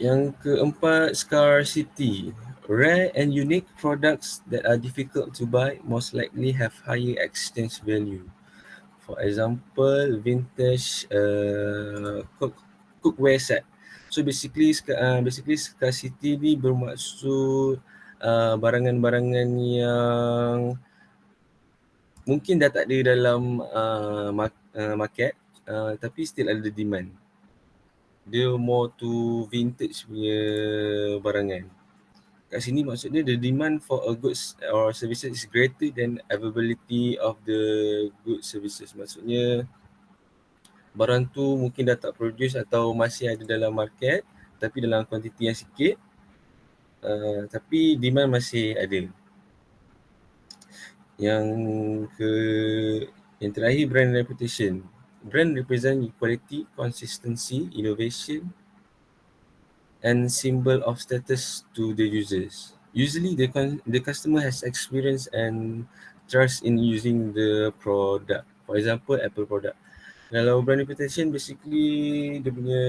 [SPEAKER 9] Yang keempat, scarcity. Rare and unique products that are difficult to buy most likely have higher exchange value. For example, vintage cookware set. So basically scarcity ni bermaksud barangan-barangan yang mungkin dah tak ada dalam market, tapi still ada demand. Dia more to vintage punya barangan. Kat sini maksudnya the demand for a goods or services is greater than availability of the goods services. Maksudnya barang tu mungkin dah tak produce atau masih ada dalam market tapi dalam kuantiti yang sikit, tapi demand masih ada. Yang terakhir, brand reputation. Brand represent quality, consistency, innovation and symbol of status to the users. Usually the customer has experience and trust in using the product. For example, Apple product. Kalau brand reputation basically dia punya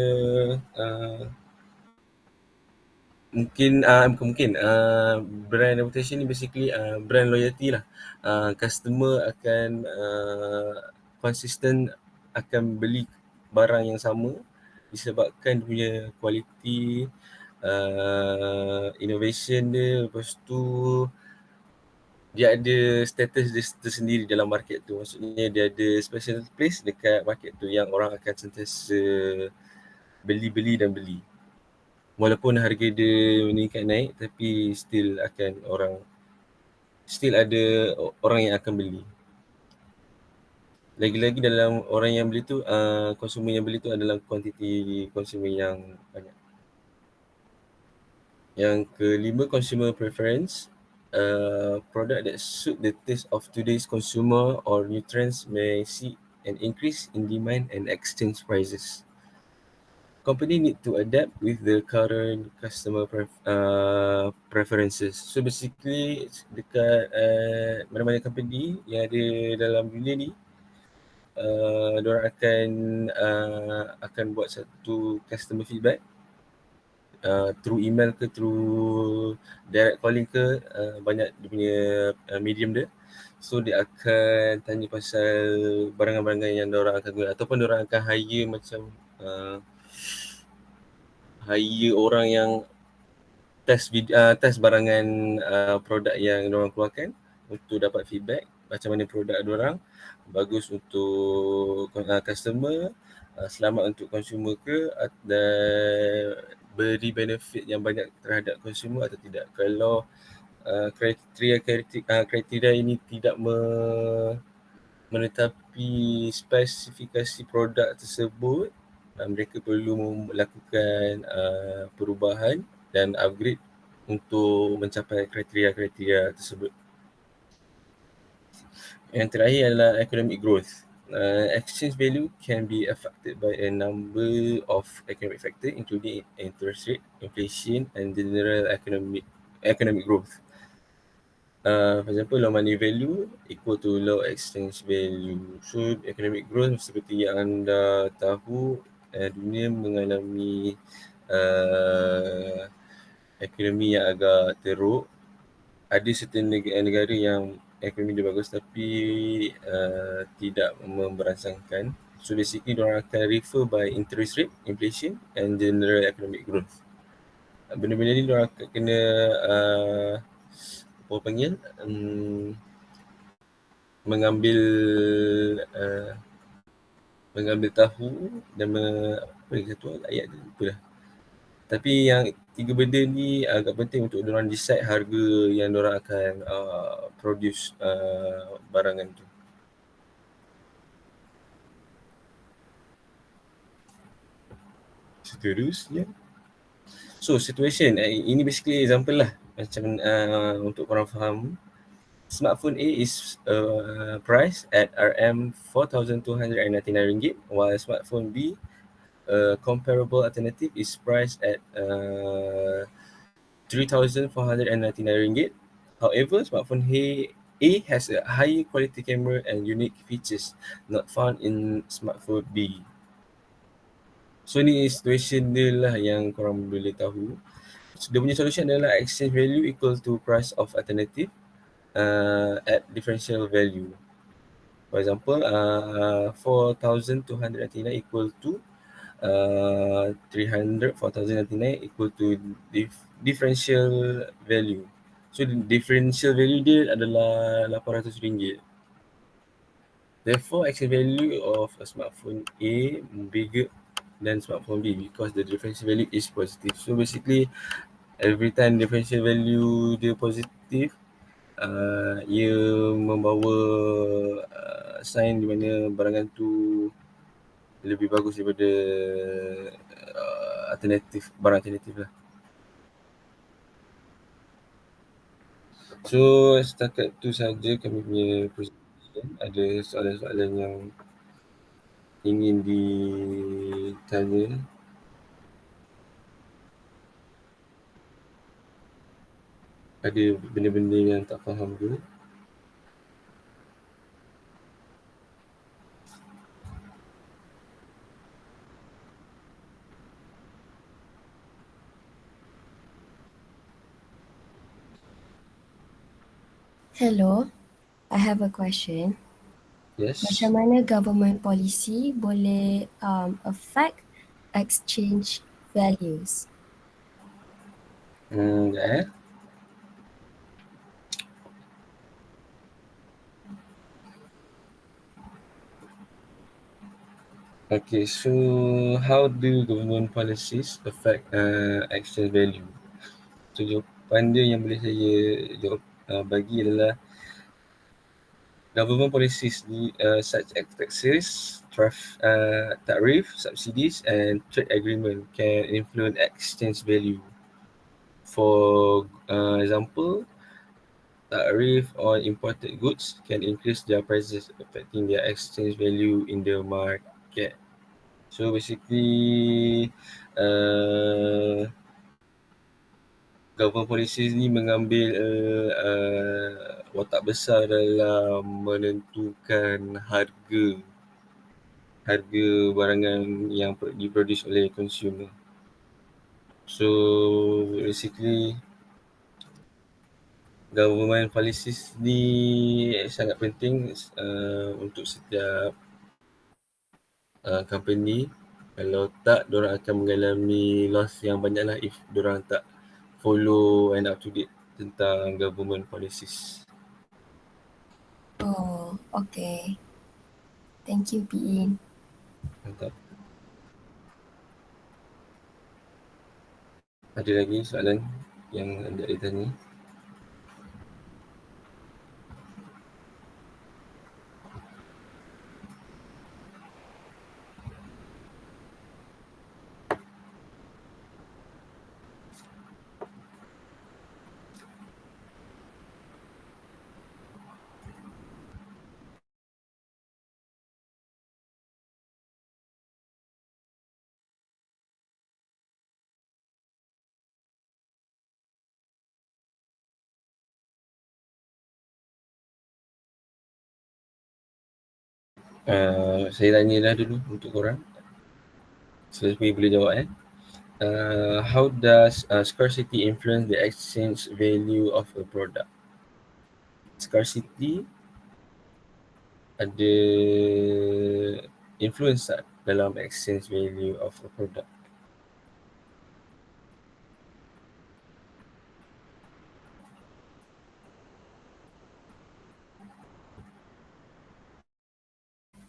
[SPEAKER 9] brand reputation ni basically brand loyalty lah. Customer akan konsisten akan beli barang yang sama disebabkan dia punya quality, innovation dia, lepas tu dia ada status dia tersendiri dalam market tu. Maksudnya dia ada special place dekat market tu yang orang akan sentiasa beli dan beli. Walaupun harga dia meningkat naik, tapi still ada orang yang akan beli. Lagi-lagi dalam orang yang beli tu, consumer yang beli tu adalah kuantiti consumer yang banyak. Yang kelima, consumer preference. Product that suit the taste of today's consumer or new trends may see an increase in demand and exchange prices. Company need to adapt with the current customer preferences. So basically dekat mana-mana company yang ada dalam dunia ni, diorang akan buat satu customer feedback through email ke, through direct calling ke, banyak dia punya medium dia. So dia akan tanya pasal barangan-barangan yang diorang akan guna, ataupun diorang akan hire orang yang test barangan produk yang diorang keluarkan untuk dapat feedback macam mana produk diorang bagus untuk customer, selamat untuk consumer ke, dan beri benefit yang banyak terhadap consumer atau tidak. Kalau kriteria ini tidak menetapi spesifikasi produk tersebut, mereka perlu melakukan perubahan dan upgrade untuk mencapai kriteria tersebut. Yang terakhir adalah economic growth. Exchange value can be affected by a number of economic factors including interest rate, inflation and general economic growth. For example, low money value equal to low exchange value. So economic growth seperti yang anda tahu, dunia mengalami ekonomi yang agak teruk. Ada certain negara yang ekonomi dia bagus tapi tidak memberansangkan. So basically diorang akan refer by interest rate, inflation and general economic growth. Benda-benda ni diorang akan kena mengambil tahu dan satu ayat tu lupa dah. Tapi yang tiga benda ni agak penting untuk diorang decide harga yang diorang akan produce barangan tu. Seterusnya, so situation, ini basically example lah macam untuk korang faham. Smartphone A is priced at RM4,299, while smartphone B, comparable alternative, is priced at RM3,499. However, smartphone A has a higher quality camera and unique features not found in smartphone B. So ni situation dia lah yang korang boleh tahu. So, dia punya solution adalah exchange value equal to price of alternative at differential value. For example, 4,299 equal to 300, 4,099 equal to differential value. So differential value dia adalah RM800. Therefore, actual value of a smartphone A bigger than smartphone B because the differential value is positive. So basically, every time differential value dia positif, ia membawa sign di mana barangan tu lebih bagus daripada barang alternatif lah. So setakat tu saja kami punya presentation. Ada soalan-soalan yang ingin ditanya? Ada benda-benda yang tak faham ke?
[SPEAKER 7] Hello, I have a question.
[SPEAKER 9] Yes.
[SPEAKER 7] Macam mana government policy boleh affect exchange values?
[SPEAKER 9] Sekejap. Okay, so how do government policies affect exchange value? So jawapan dia yang boleh saya jawab bagi adalah government policies such as taxes, tariff, subsidies and trade agreement can influence exchange value. For example, tariff on imported goods can increase their prices, affecting their exchange value in the market. So basically, government policies ni mengambil watak besar dalam menentukan harga barangan yang diproduce oleh consumer. So basically, government policies ni sangat penting untuk setiap company. Kalau tak, diorang akan mengalami loss yang banyak lah if diorang tak follow and up to date tentang government policies.
[SPEAKER 7] Oh, okay. Thank you, P.In.
[SPEAKER 9] Mantap. Ada lagi soalan yang anda ditanya? Saya tanya dah dulu untuk korang. So, boleh jawab how does scarcity influence the exchange value of a product? Scarcity ada influence tak dalam exchange value of a product?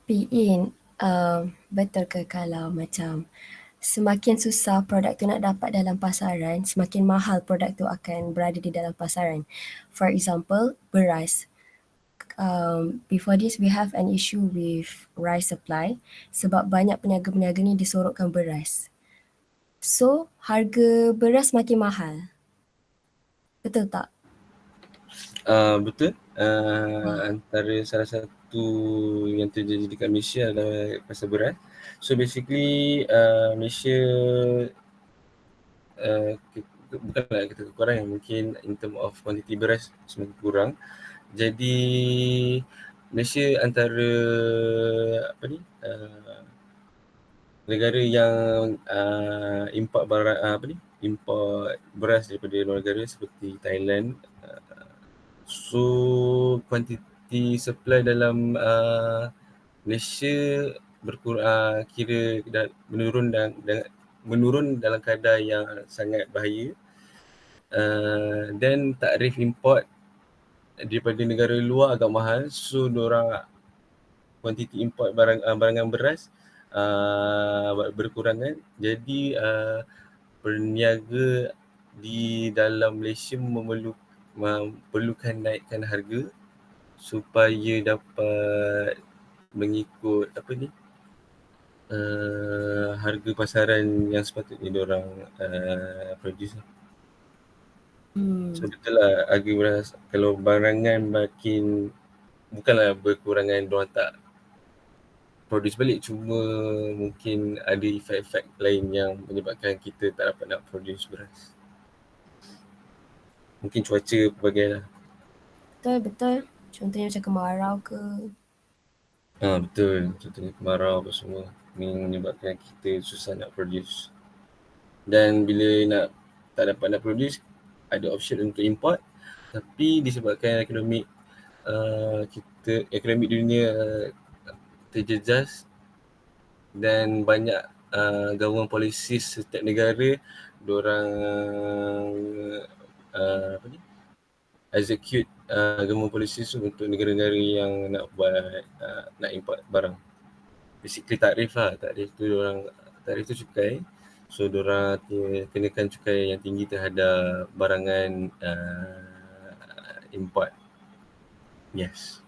[SPEAKER 7] P.In, betul ke kalau macam semakin susah produk tu nak dapat dalam pasaran, semakin mahal produk tu akan berada di dalam pasaran. For example, beras. Before this, we have an issue with rice supply sebab banyak peniaga-peniaga ni disorokkan beras. So, harga beras makin mahal. Betul tak?
[SPEAKER 9] Betul. Antara salah satu yang terjadi dekat Malaysia adalah pasal beras. So basically Malaysia bukanlah kita kekurangan, mungkin in term of quantity beras semakin kurang. Jadi Malaysia antara negara yang import barang import beras daripada luar negara seperti Thailand. So kuantiti supply dalam Malaysia berkurang, kira menurun dalam kadar yang sangat bahaya. Dan tarif import daripada negara luar agak mahal, so diorang kuantiti import barangan beras berkurangan. Jadi peniaga di dalam Malaysia memerlukan naikkan harga supaya dapat mengikut harga pasaran yang sepatutnya diorang produce. So betul lah, harga beras kalau barangan makin bukanlah berkurangan, diorang tak produce balik, cuma mungkin ada efek-efek lain yang menyebabkan kita tak dapat nak produce beras. Mungkin cuaca pelbagai lah.
[SPEAKER 7] Betul. Contohnya macam kemarau ke.
[SPEAKER 9] Betul. Contohnya kemarau apa semua menyebabkan kita susah nak produce. Dan bila tak dapat nak produce, ada option untuk import. Tapi disebabkan ekonomi dunia terjejas dan banyak government policies setiap negara, diorang execute government policies untuk negara-negara yang nak buat nak import barang. Basically tarif tu cukai. So diorang kenakan cukai yang tinggi terhadap barangan import. Yes.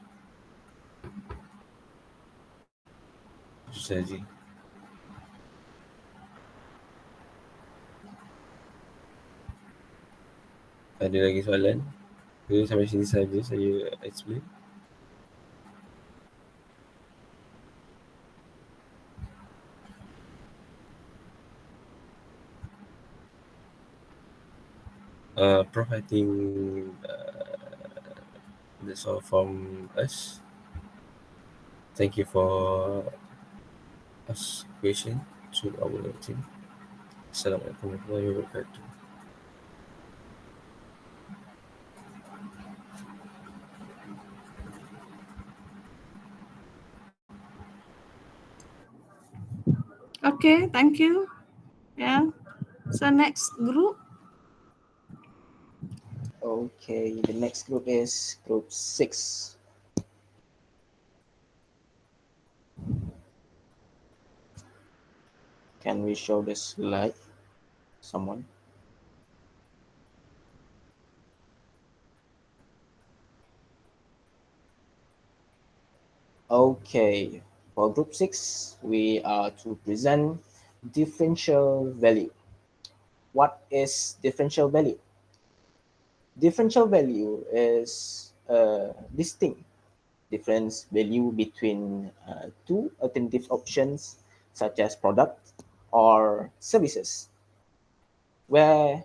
[SPEAKER 9] Itu sahaja. Ada lagi soalan? Sampai sini saja saya explain. Prof, I think that's all from us. Thank you for ask question to our team. Assalamualaikum warahmatullahi wabarakatuh.
[SPEAKER 2] Okay, thank you. Yeah. So next group.
[SPEAKER 10] Okay, the next group is group 6. Can we show the slide? Someone? Okay, for group 6, we are to present differential value. What is differential value? Differential value is a distinct difference value between two alternative options such as product or services. Where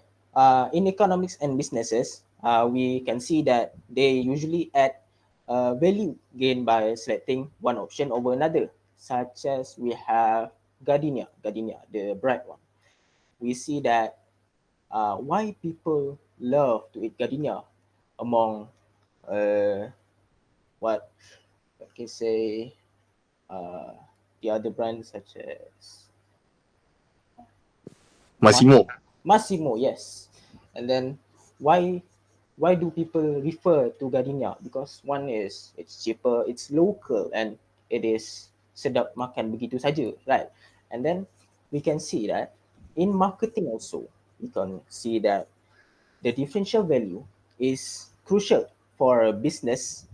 [SPEAKER 10] in economics and businesses, we can see that they usually add value gained by selecting one option over another, such as we have gardenia, the bright one. We see that why people love to eat gardenia among what I can say the other brands such as Massimo, yes. And then why do people refer to gardenia? Because one is it's cheaper, it's local, and it is sedap makan begitu saja, right? And then we can see that in marketing also, we can see that the differential value is crucial for a business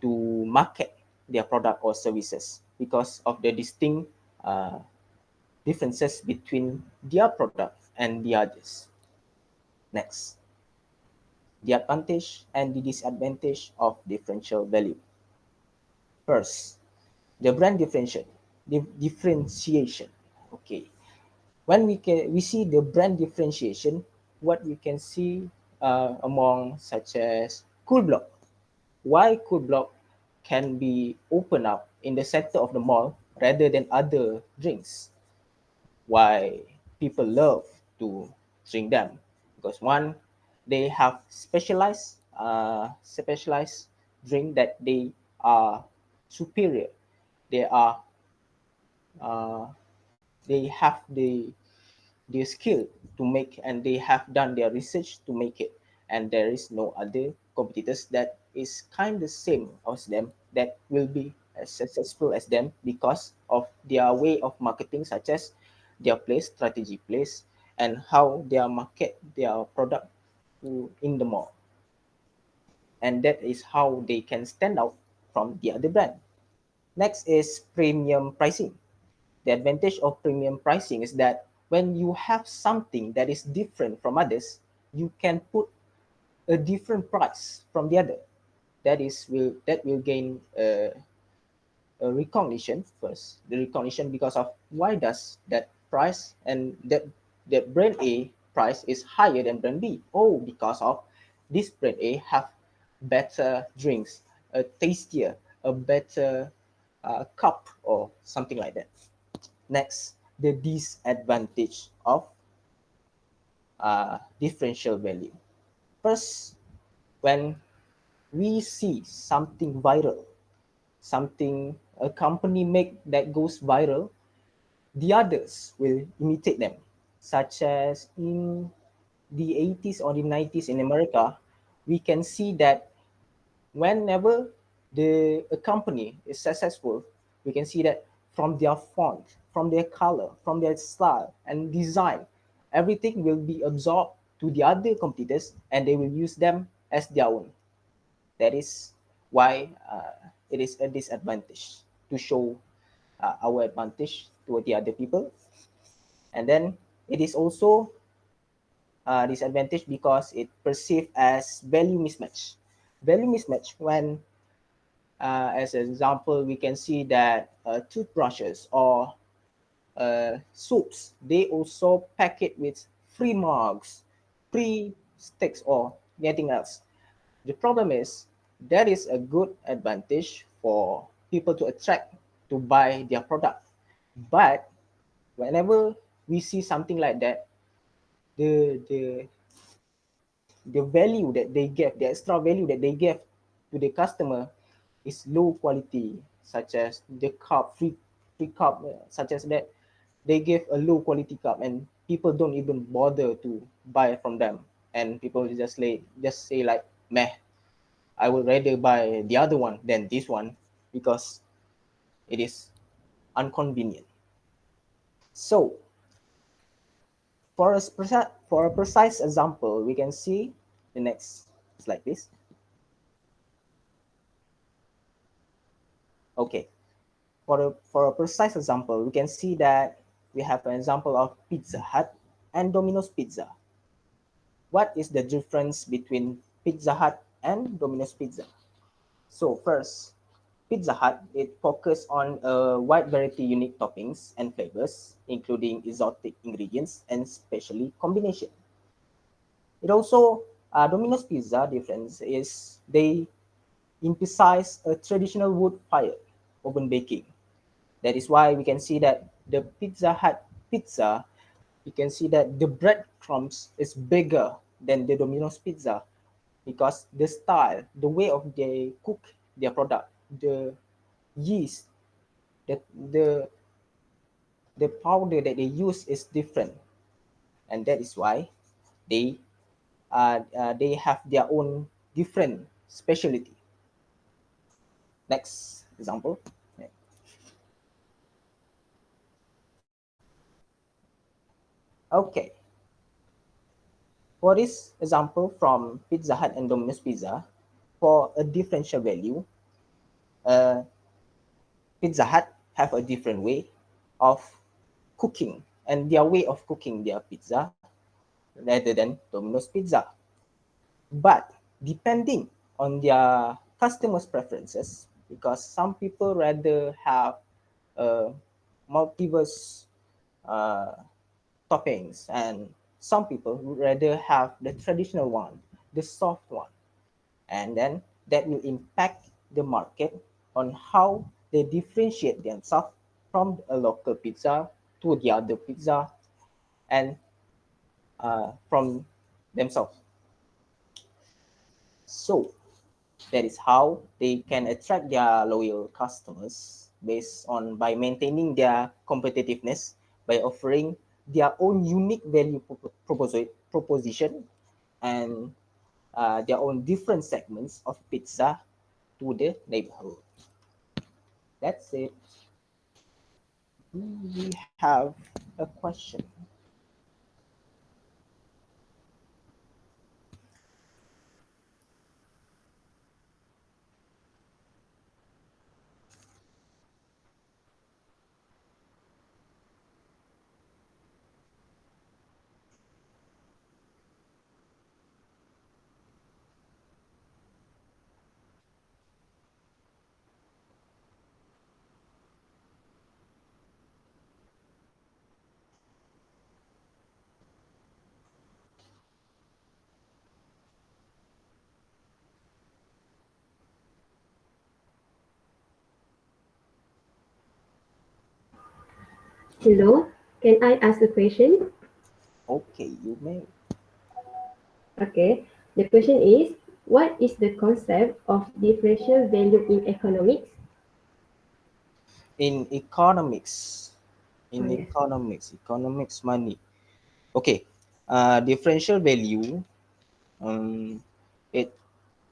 [SPEAKER 10] to market their product or services because of the distinct differences between their product and the others. Next, the advantage and the disadvantage of differential value. First, the brand differentiation. Okay, when we see the brand differentiation, what we can see among such as Cool Block. Why Cool Block can be opened up in the center of the mall rather than other drinks? Why people love to drink them? Because one, they have specialized drink that they are superior. They are they have the skill to make, and they have done their research to make it, and there is no other competitors that is kind of same as them that will be as successful as them because of their way of marketing, such as their place, strategy place, and how they market their product in the mall. And that is how they can stand out from the other brand. Next is premium pricing. The advantage of premium pricing is that when you have something that is different from others, you can put a different price from the other. That will gain a recognition first. The recognition because of why does that price and that brand A price is higher than brand B. Oh, because of this brand A have better drinks, a tastier, a better cup or something like that. Next, the disadvantage of differential value. First, when we see something viral, something a company make that goes viral, the others will imitate them, such as in the 80s or the 90s in America. We can see that whenever a company is successful, we can see that from their font, from their color, from their style and design, everything will be absorbed to the other competitors and they will use them as their own. That is why it is a disadvantage to show our advantage to the other people. And then it is also disadvantage because it perceived as value mismatch. Value mismatch when, as an example, we can see that toothbrushes or soaps, they also pack it with free mugs, free sticks or anything else. The problem is that is a good advantage for people to attract to buy their product. But whenever we see something like that, the value that they give, the extra value that they give to the customer is low quality, such as the cup, free cup, such as that. They give a low quality cup and people don't even bother to buy from them. And people just say like, meh, I would rather buy the other one than this one because it is inconvenient. So for a precise example, we can see the next slide, please. Okay, for a precise example, we can see that we have an example of Pizza Hut and Domino's Pizza. What is the difference between Pizza Hut and Domino's Pizza? So first, Pizza Hut, it focuses on a wide variety of unique toppings and flavors, including exotic ingredients and specially combination. It also, Domino's Pizza difference is they emphasize a traditional wood fire oven baking. That is why we can see that the Pizza Hut pizza, you can see that the breadcrumbs is bigger than the Domino's Pizza because the style, the way of they cook their product, the yeast, the the the powder that they use is different, and that is why they they have their own different specialty. Next example. Okay, for this example from Pizza Hut and Domino's Pizza, for a differential value, uh, Pizza Hut have a different way of cooking and their way of cooking their pizza rather than Domino's Pizza. But depending on their customers' preferences, because some people rather have multiverse uh, toppings, and some people would rather have the traditional one, the soft one, and then that will impact the market on how they differentiate themselves from a local pizza to the other pizza and from themselves. So that is how they can attract their loyal customers based on by maintaining their competitiveness by offering their own unique value proposition and their own different segments of pizza to the neighborhood. That's it. Do we have a question?
[SPEAKER 11] Hello, can I ask a question?
[SPEAKER 10] Okay, you may.
[SPEAKER 11] Okay, the question is, what is the concept of differential value in economics?
[SPEAKER 10] In economics,
[SPEAKER 11] Oh, yes.
[SPEAKER 10] economics money. Okay, differential value. Um, it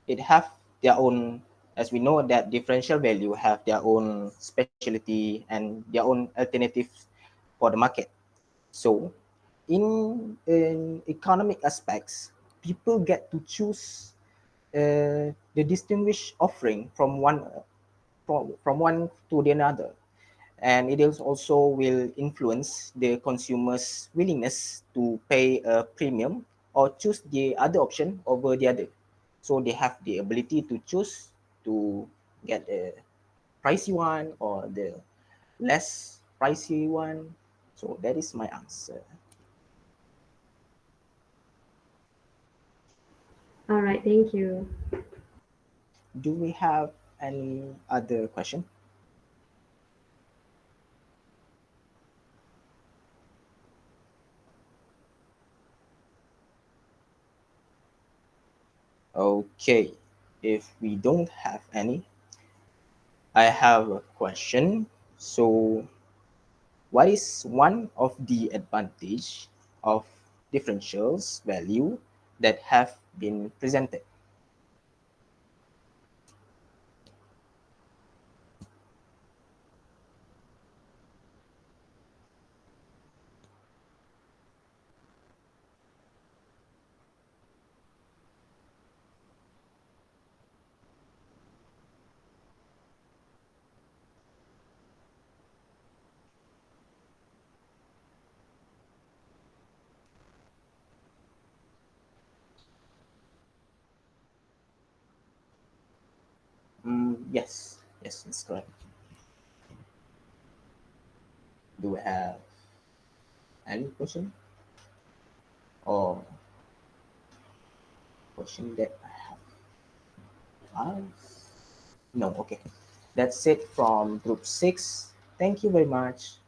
[SPEAKER 10] it have their own. As we know that differential value have their own specialty and their own alternative for the market. So, in economic aspects, people get to choose the distinguished offering from one to the another, and it is also will influence the consumer's willingness to pay a premium or choose the other option over the other. So they have the ability to choose to get a pricey one or the less pricey one. So that is my answer.
[SPEAKER 11] All right, thank you.
[SPEAKER 10] Do we have any other question? Okay, if we don't have any, I have a question. So what is one of the advantage of differentials value that have been presented? Yes, yes, that's correct. Do we have any question or question that I have asked? No, okay. That's it from group 6. Thank you very much.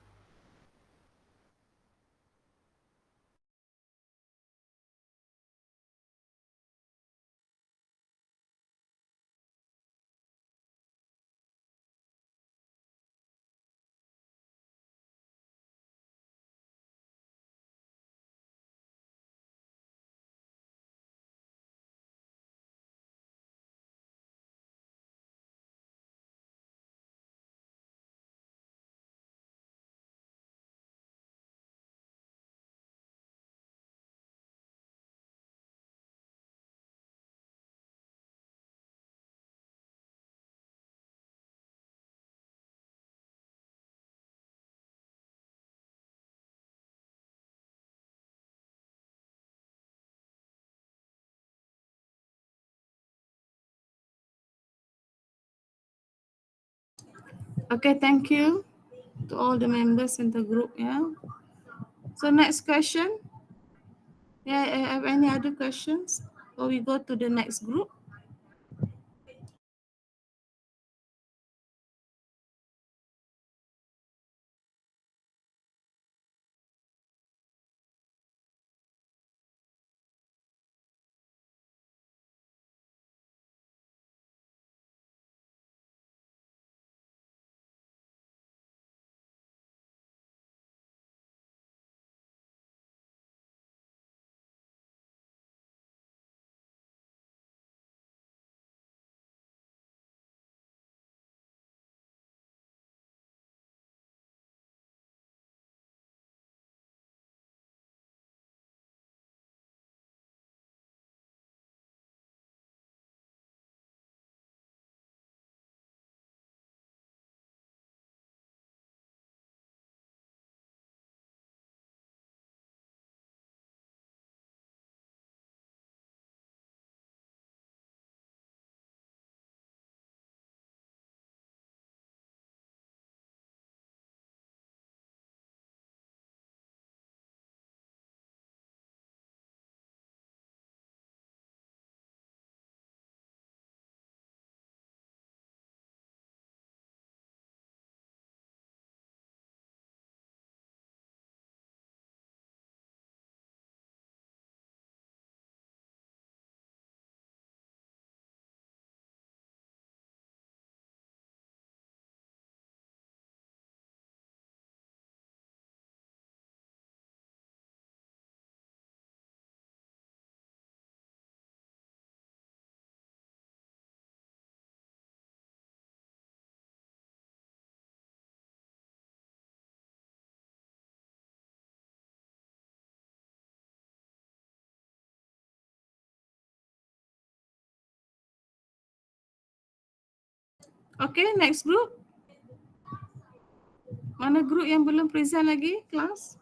[SPEAKER 2] Okay, thank you to all the members in the group. Yeah. So next question. Yeah, have any other questions? Or we go to the next group? Okay, next group. Mana group yang belum present lagi, kelas?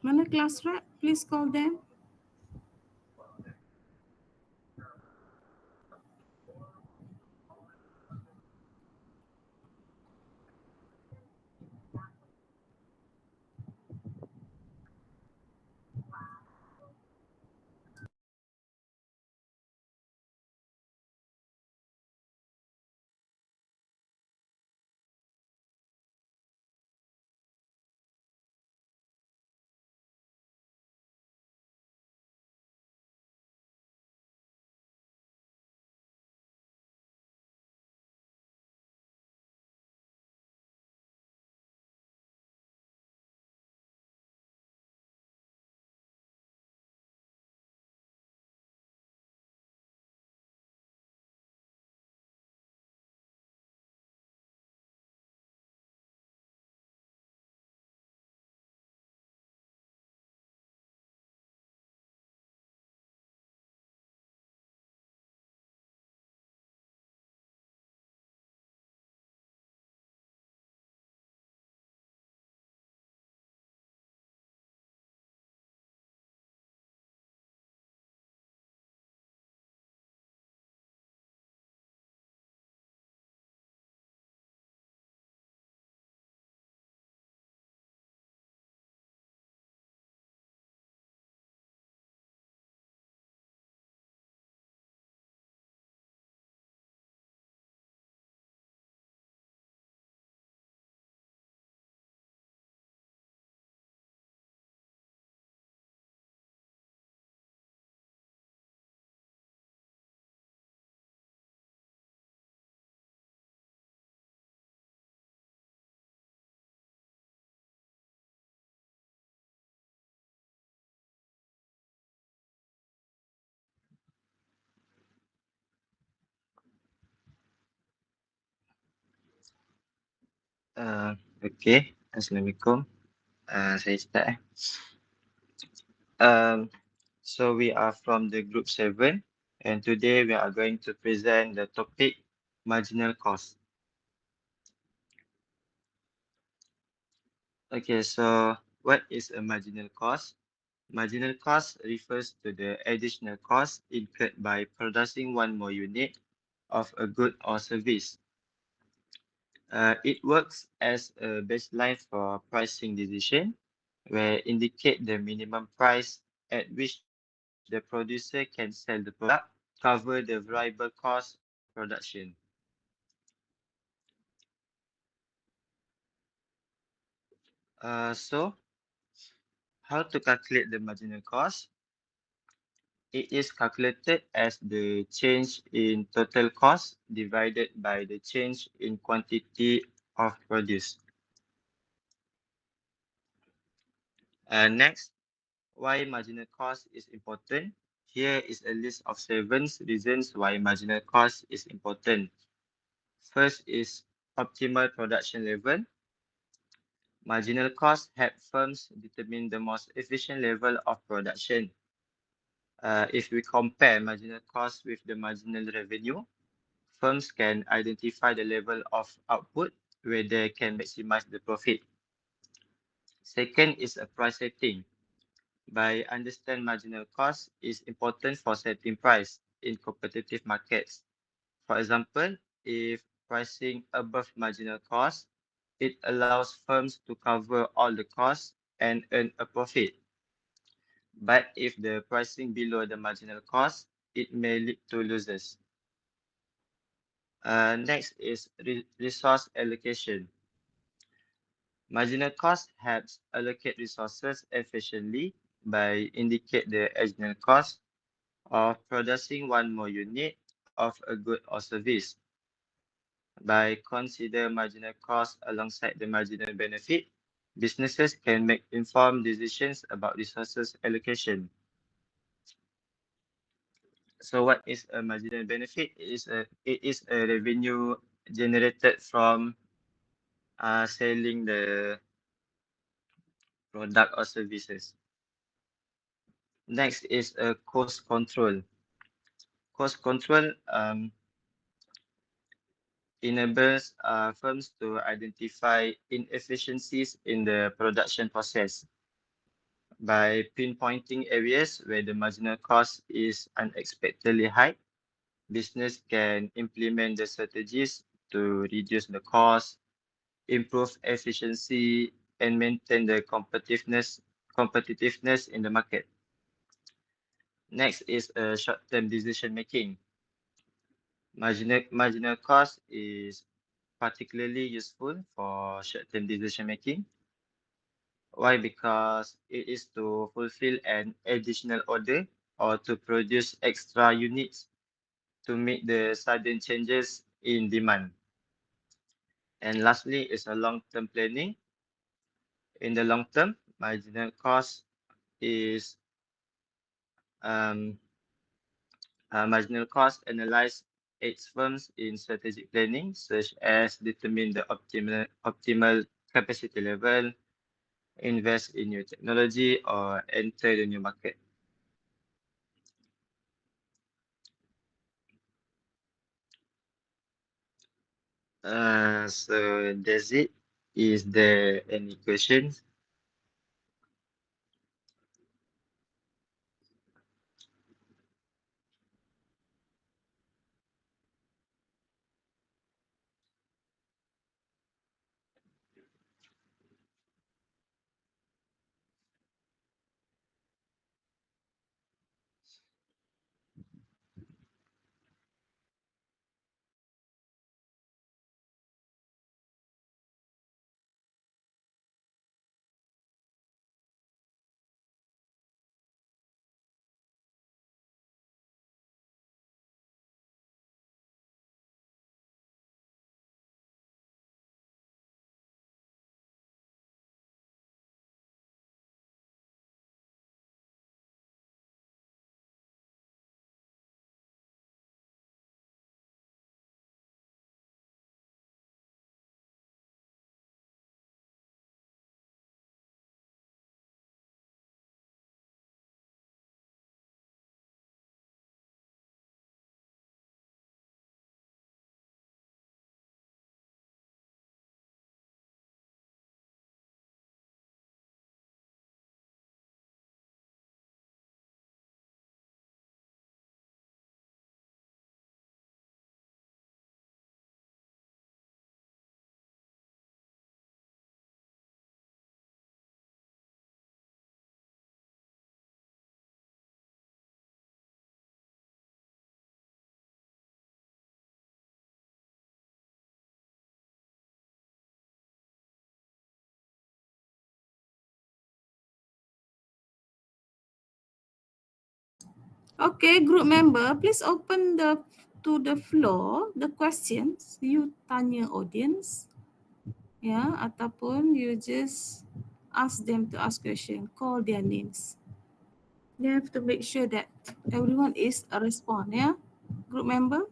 [SPEAKER 2] Mana class rep? Please call them.
[SPEAKER 12] Okay, Assalamualaikum. Saya start. So we are from the group 7 and today we are going to present the topic marginal cost. Okay, so what is a marginal cost? Marginal cost refers to the additional cost incurred by producing one more unit of a good or service. It works as a baseline for pricing decision, where indicate the minimum price at which the producer can sell the product, cover the variable cost of production. So, how to calculate the marginal cost? It is calculated as the change in total cost divided by the change in quantity of produce. Next, why marginal cost is important. Here is a list of 7 reasons why marginal cost is important. First is optimal production level. Marginal cost help firms determine the most efficient level of production. If we compare marginal cost with the marginal revenue, firms can identify the level of output where they can maximize the profit. Second is a price setting. By understand marginal cost is important for setting price in competitive markets. For example, if pricing above marginal cost, it allows firms to cover all the costs and earn a profit. But if the pricing below the marginal cost, it may lead to losses. Next is resource allocation. Marginal cost helps allocate resources efficiently by indicate the additional cost of producing one more unit of a good or service. By consider marginal cost alongside the marginal benefit, businesses can make informed decisions about resources allocation. So what is a marginal benefit? It is a revenue generated from selling the product or services. Next is a cost control. Cost control enables firms to identify inefficiencies in the production process. By pinpointing areas where the marginal cost is unexpectedly high, business can implement the strategies to reduce the cost, improve efficiency, and maintain the competitiveness in the market. Next is short-term decision making. Marginal cost is particularly useful for short-term decision making. Why? Because it is to fulfill an additional order or to produce extra units to meet the sudden changes in demand. And lastly is a long-term planning. In the long term, marginal cost is marginal cost analyze aids firms in strategic planning, such as determine the optimal capacity level, invest in new technology, or enter the new market. So that's it. Is there any questions?
[SPEAKER 2] Okay, group member, please open to the floor the questions. You tanya audience, ya, ataupun you just ask them to ask question, call their names. You have to make sure that everyone is a respond, ya, group member.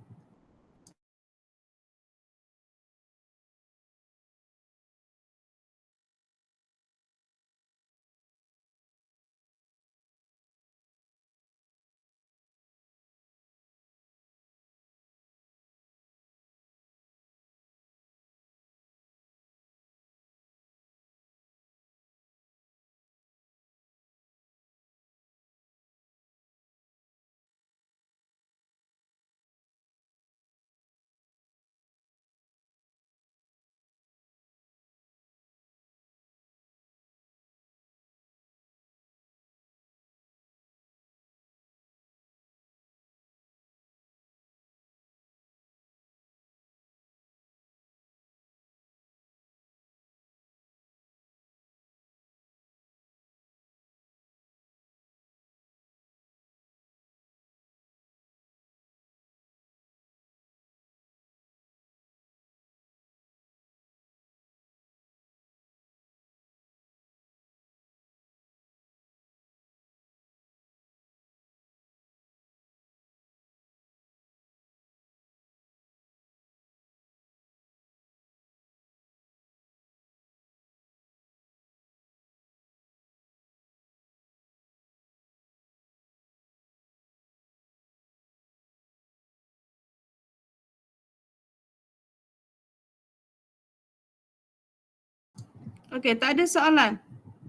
[SPEAKER 2] Okay, tak ada soalan.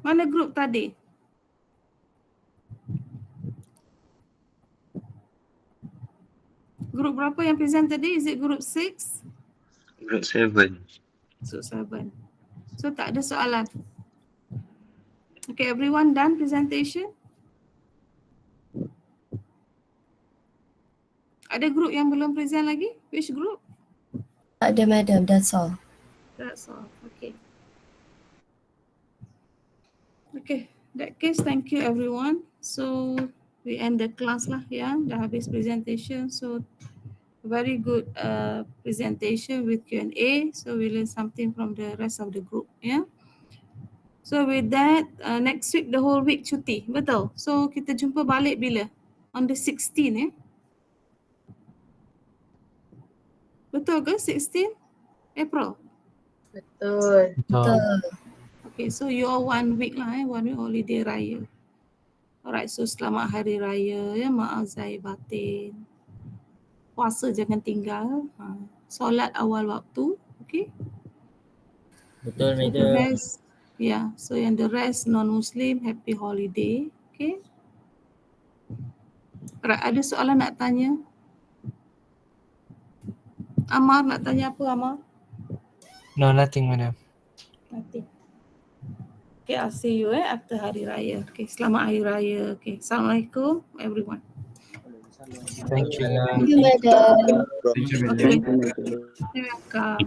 [SPEAKER 2] Mana grup tadi? Grup berapa yang present tadi? Is it group 6?
[SPEAKER 12] Group 7.
[SPEAKER 2] Group 7. So tak ada soalan. Okay, everyone done presentation? Ada grup yang belum present lagi? Which group?
[SPEAKER 7] Tak ada madam, that's all.
[SPEAKER 2] That's all. Okay. Okay, that case, thank you everyone. So we end the class lah, ya. Dah habis presentation. So very good presentation with Q&A. So we learn something from the rest of the group, ya. So with that, next week the whole week cuti, betul? So kita jumpa balik bila? On the 16th, ya. Betul ke 16 April?
[SPEAKER 11] Betul.
[SPEAKER 7] Betul.
[SPEAKER 2] Okay, so you all 1 week lah, 1 week holiday raya. Alright, so selamat hari raya, ya, maaf zahir batin. Puasa jangan tinggal. Solat awal waktu, okay?
[SPEAKER 5] Betul,
[SPEAKER 2] So the
[SPEAKER 5] madam.
[SPEAKER 2] rest, yeah, so yang the rest non-Muslim, happy holiday, okay? Alright, ada soalan nak tanya? Amar nak tanya apa, Amar?
[SPEAKER 13] No, nothing, madam.
[SPEAKER 2] Nanti. Okay, I'll see you after hari raya. Okay, selamat hari raya. Okay, Assalamualaikum everyone.
[SPEAKER 13] Thank you,
[SPEAKER 7] Thank you, madam.
[SPEAKER 13] Thank you, madam.
[SPEAKER 2] Okay, you're welcome.